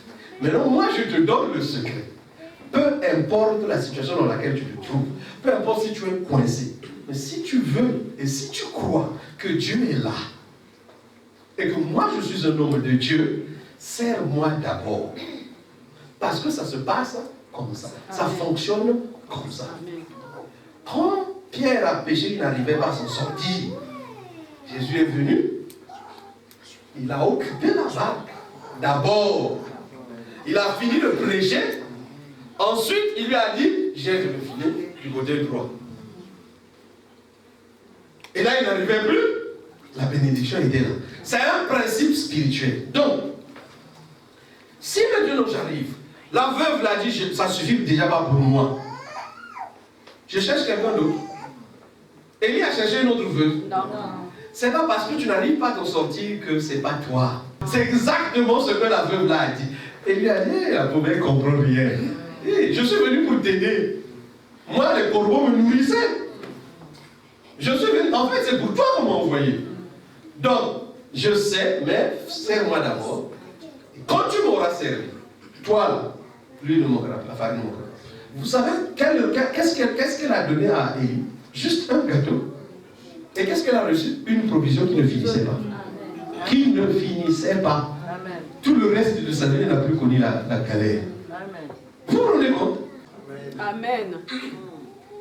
Maintenant, moi je te donne le secret. Peu importe la situation dans laquelle tu te trouves, peu importe si tu es coincé, mais si tu veux et si tu crois que Dieu est là, et que moi je suis un homme de Dieu, sers-moi d'abord. Parce que ça se passe comme ça. Ça fonctionne comme ça. Quand Pierre a péché, il n'arrivait pas à s'en sortir. Jésus est venu, il a occupé la barque. D'abord, il a fini de prêcher. Ensuite, il lui a dit, j'ai de me filer du côté droit. Et là, il n'arrivait plus. La bénédiction était là. C'est un principe spirituel. Donc, si maintenant j'arrive, la veuve l'a dit, ça suffit déjà pas pour moi. Je cherche quelqu'un d'autre. Élie a cherché une autre veuve. Non. C'est pas parce que tu n'arrives pas à t'en sortir que c'est pas toi. C'est exactement ce que la veuve là a dit. Élie a dit, la pauvre elle comprend rien. Je suis venu pour t'aider. Moi, les corbeaux me nourrissaient. Je suis venu. En fait, c'est pour toi qu'on m'a envoyé. Donc, je sais, mais sers-moi d'abord. Et quand tu m'auras servi, toi là, lui ne manquera pas, la farine ne manquera pas. Vous savez, qu'est-ce qu'elle a donné à Élie? Juste un gâteau. Et qu'est-ce qu'elle a reçu? Une provision qui ne finissait pas. Qui ne finissait pas. Amen. Tout le reste de sa vie n'a plus connu la galère. Amen. Vous vous rendez compte? Amen.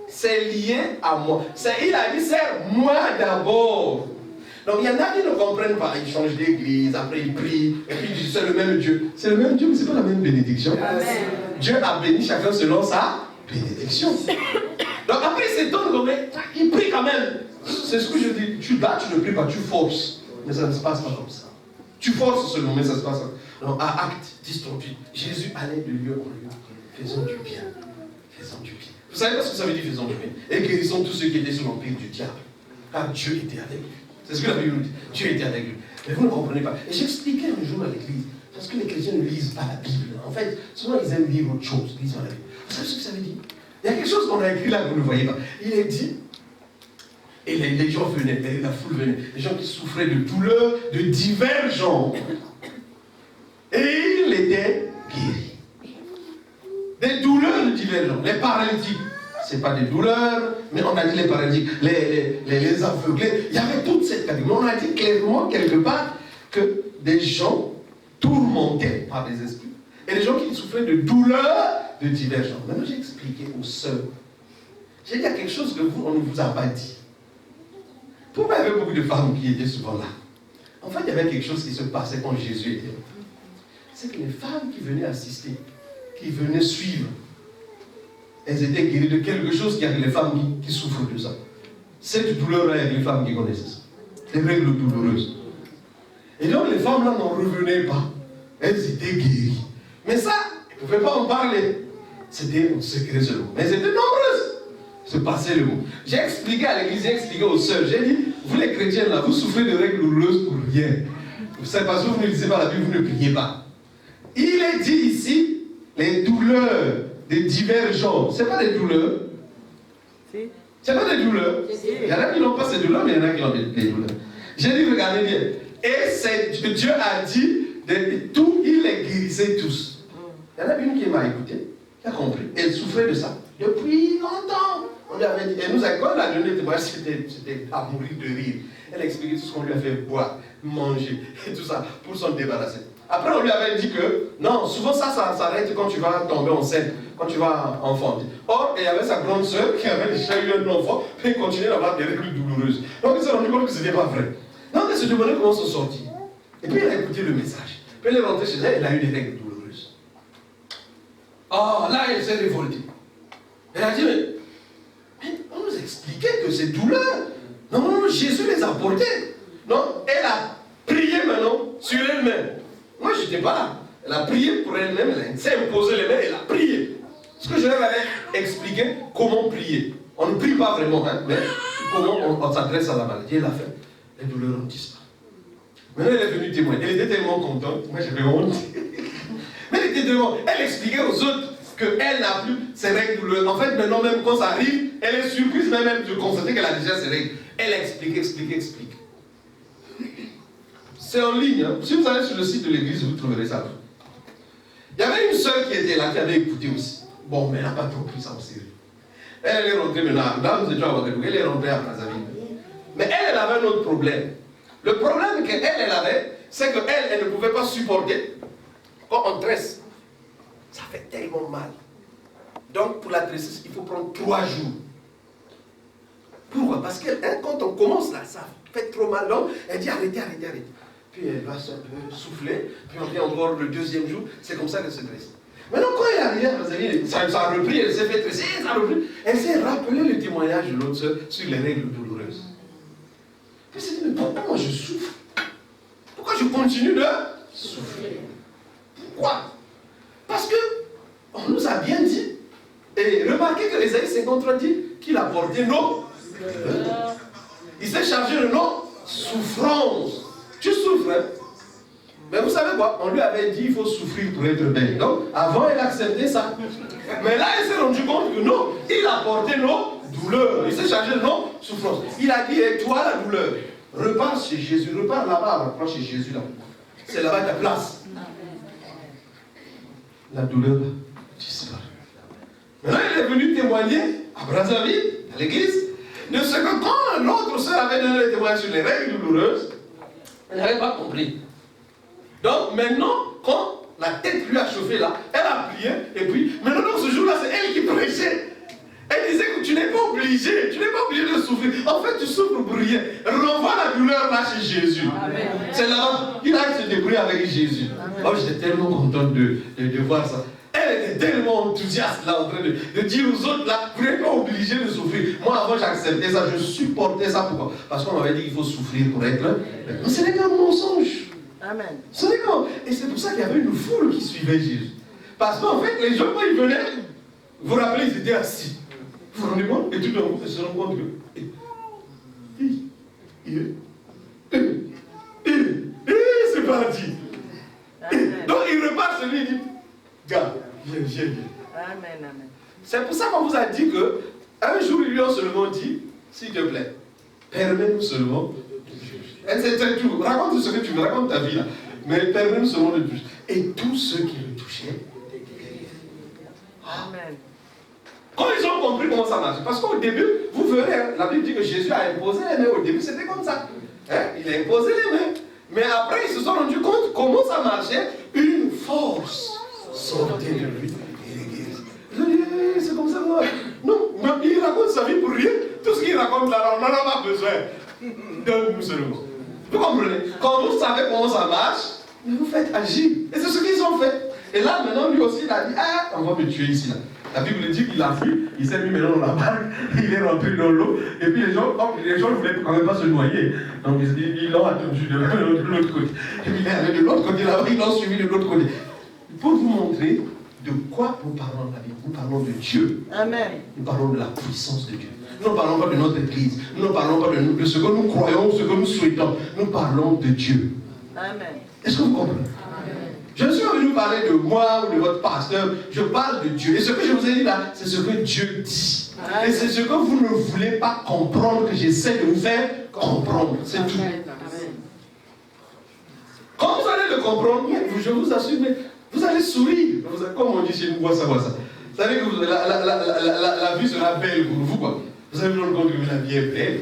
C'est lié à moi. Il a dit, sers-moi d'abord. Donc il y en a qui ne comprennent pas. Ils changent d'église, après ils prient, et puis ils disent, c'est le même Dieu. C'est le même Dieu, mais ce n'est pas la même bénédiction. Amen. Dieu a béni chacun selon sa bénédiction. Donc après il s'étonne, mais il prie quand même. C'est ce que je dis. Tu ne pries pas, tu forces. Mais ça ne se passe pas comme ça. Tu forces seulement, mais ça se passe. Donc à Acte 10:38, Jésus allait de lieu en lieu. Faisons du bien. Faisons du bien. Vous savez pas ce que ça veut dire, faisons du bien? Et guérissons tous ceux qui étaient sous l'empire du diable. Car Dieu était avec lui. C'est ce que la Bible nous dit. Dieu était avec lui. Mais vous ne comprenez pas. Et j'expliquais un jour à l'église. Parce que les chrétiens ne lisent pas la Bible. En fait, souvent ils aiment lire autre chose. Ils lisent pas la Bible. Vous savez ce que ça veut dire? Il y a quelque chose qu'on a écrit là que vous ne voyez pas. Il est dit, et les gens venaient, la foule venait, les gens qui souffraient de douleurs de divers genres. Et il était guéri. Des douleurs divergents. Les paralytiques, ce n'est pas des douleurs, mais on a dit les paralytiques, les aveuglés. Il y avait toute cette catégorie. On a dit clairement, quelque part, que des gens tourmentés par des esprits et des gens qui souffraient de douleurs de divergents. Maintenant, j'ai expliqué aux sœurs. J'ai dit, il y a quelque chose que vous, on ne vous a pas dit. Pourquoi il y avait beaucoup de femmes qui étaient souvent là? En fait, il y avait quelque chose qui se passait quand Jésus était là. C'est que les femmes qui venaient assister, qui venaient suivre, elles étaient guéries de quelque chose qui avait les femmes qui souffrent de ça. Cette douleur-là, il y a les femmes qui connaissaient ça. Les règles douloureuses. Et donc, les femmes-là n'en revenaient pas. Elles étaient guéries. Mais ça, elles ne pouvaient pas en parler. C'était un secret seulement. Mais elles étaient nombreuses. Se passait le mot. J'ai expliqué à l'église, j'ai expliqué aux sœurs. J'ai dit, vous les chrétiens là, vous souffrez de règles douloureuses pour rien. C'est parce que vous ne lisez pas la Bible, vous ne priez pas. Il est dit ici, les douleurs des divergents. Ce n'est pas des douleurs. Ce n'est pas des douleurs. Il y en a qui n'ont pas ces douleurs, mais il y en a qui ont des douleurs. J'ai dit, regardez bien. Et Dieu a dit, de tout, il les guérissait tous. Il y en a une qui m'a écouté, qui a compris. Elle souffrait de ça depuis longtemps. On lui avait dit, et nous, quand elle a donné le témoignage, c'était à mourir de rire. Elle a expliqué tout ce qu'on lui a fait boire, manger, et tout ça, pour s'en débarrasser. Après, on lui avait dit que, non, souvent ça s'arrête quand tu vas tomber enceinte, quand tu vas enfanter. Or, il y avait sa grande sœur qui avait déjà eu un enfant, puis elle continuait d'avoir des règles douloureuses. Donc, il s'est rendu compte que ce n'était pas vrai. Donc, elle se demandait comment s'en sortir. Et puis, elle a écouté le message. Puis, elle est rentrée chez elle, elle a eu des règles douloureuses. Oh, là, elle s'est révoltée. Elle a dit, mais on nous expliquait que ces douleurs, non, Jésus les a portées. Non, elle a prié maintenant sur elle-même. Moi, je n'étais pas là. Elle a prié pour elle-même, elle s'est imposé les mains, elle a prié. Ce que je leur avais expliqué, comment prier. On ne prie pas vraiment, hein, mais comment on s'adresse à la maladie. Elle a fait. Les douleurs ont disparu. Maintenant, elle est venue témoigner. Elle était tellement contente. Moi, j'avais honte. Mais elle était tellement. Elle expliquait aux autres qu'elle n'a plus ses règles douloureuses. En fait, maintenant, même quand ça arrive, elle est surprise même de constater qu'elle a déjà ses règles. Elle explique. C'est en ligne. Hein. Si vous allez sur le site de l'église, vous trouverez ça. Il y avait une sœur qui était là, qui avait écouté aussi. Bon, mais elle n'a pas trop pris ça au sérieux. Elle est rentrée maintenant. Là, nous étions à Ouagadougou. Elle est rentrée à Brazzaville. Mais elle avait un autre problème. Le problème qu'elle avait, c'est qu'elle ne pouvait pas supporter quand on tresse. Ça fait tellement mal. Donc, pour la tresser, il faut prendre 3 jours. Pourquoi? Parce que quand on commence là, ça fait trop mal. Donc, elle dit arrêtez. Puis elle va un peu souffler. Puis on vient encore le 2e jour. C'est comme ça qu'elle se tresse. Maintenant, quand elle est arrivée à Brazzaville, ça a repris, elle s'est fait tresser, ça a repris. Elle s'est rappelé le témoignage de l'autre soeur sur les règles douloureuses. Puis elle s'est dit, mais pourquoi moi je souffre? Pourquoi je continue de souffrir? Pourquoi? Parce que on nous a bien dit, et remarquez que Ésaïe 53 dit qu'il a porté nos douleurs. Il s'est chargé de nos souffrances. Tu souffres, hein? Mais vous savez quoi? On lui avait dit qu'il faut souffrir pour être belle. Donc, avant, elle acceptait ça. Mais là, elle s'est rendu compte que non, il a porté nos douleurs. Il s'est chargé de nos souffrances. Il a dit, et toi, la douleur, repars chez Jésus. Repars là-bas, reprends chez Jésus là. C'est là-bas ta place. La douleur disparaît. Maintenant, elle est venue témoigner à Brazzaville, à l'église, de ce que quand l'autre sœur avait donné le témoignage sur les règles douloureuses, elle n'avait pas compris. Donc maintenant, quand la tête lui a chauffé là, elle a prié, et puis, maintenant dans ce jour-là, c'est elle qui prêchait. Elle disait que tu n'es pas obligé de souffrir. En fait, tu souffres pour rien. Renvoie la douleur là chez Jésus. Amen. C'est là qu'il a se débrouiller avec Jésus. Oh, j'étais tellement contente de voir ça. Elle était tellement enthousiaste là, en train de dire aux autres là, vous n'êtes pas obligé de souffrir. Moi avant j'acceptais ça, je supportais ça. Pourquoi? Parce qu'on m'avait dit qu'il faut souffrir pour être. Mais ce n'est qu'un mensonge. Amen. Ce n'est qu'un. Et c'est pour ça qu'il y avait une foule qui suivait Jésus. Parce qu'en fait, les gens quand ils venaient, vous vous rappelez, ils étaient assis. Vous vous rendez compte? Et tout d'un coup, ils se rendent compte que. C'est parti. Donc il repart celui qui dit, gars, viens. Amen. C'est pour ça qu'on vous a dit que un jour ils lui ont seulement dit, s'il te plaît, permets-nous seulement. C'est tout. Raconte ce que tu veux, raconte ta vie là. Mais permets-nous seulement de toucher. Et tous ceux qui le touchaient étaient guéris. Amen. Quand ils ont compris comment ça marche, parce qu'au début, vous verrez, hein, la Bible dit que Jésus a imposé les mains. Au début, c'était comme ça. Hein? Il a imposé les mains. Mais après, ils se sont rendus compte comment ça marchait. Une force sortait de lui. Ils ont dit, c'est comme ça. Non, il raconte sa vie pour rien. Tout ce qu'il raconte là, on n'en a pas besoin. Donne-nous seulement. Vous comprenez? Quand vous savez comment ça marche, vous faites agir. Et c'est ce qu'ils ont fait. Et là, maintenant, lui aussi, il a dit, ah, on va me tuer ici, là. La Bible dit qu'il a fui, il s'est mis maintenant dans la barque, il est rentré dans l'eau, et puis les gens ne voulaient quand même pas se noyer. Donc ils l'ont attendu de l'autre côté. Et puis il est allé de l'autre côté là-bas, ils l'ont suivi de l'autre côté. Pour vous montrer de quoi nous parlons dans la Bible. Nous parlons de Dieu. Amen. Nous parlons de la puissance de Dieu. Nous ne parlons pas de notre église. Nous ne parlons pas de ce que nous croyons, ce que nous souhaitons. Nous parlons de Dieu. Amen. Est-ce que vous comprenez? Je ne suis pas venu parler de moi ou de votre pasteur, je parle de Dieu. Et ce que je vous ai dit là, c'est ce que Dieu dit. Amen. Et c'est ce que vous ne voulez pas comprendre, que j'essaie de vous faire comprendre. C'est tout. Amen. Quand vous allez le comprendre, je vous assure, vous allez sourire. Comme on dit chez nous, voix ça. Vous savez que la vie sera belle pour vous, quoi. Vous allez vous rendre compte que la vie est belle.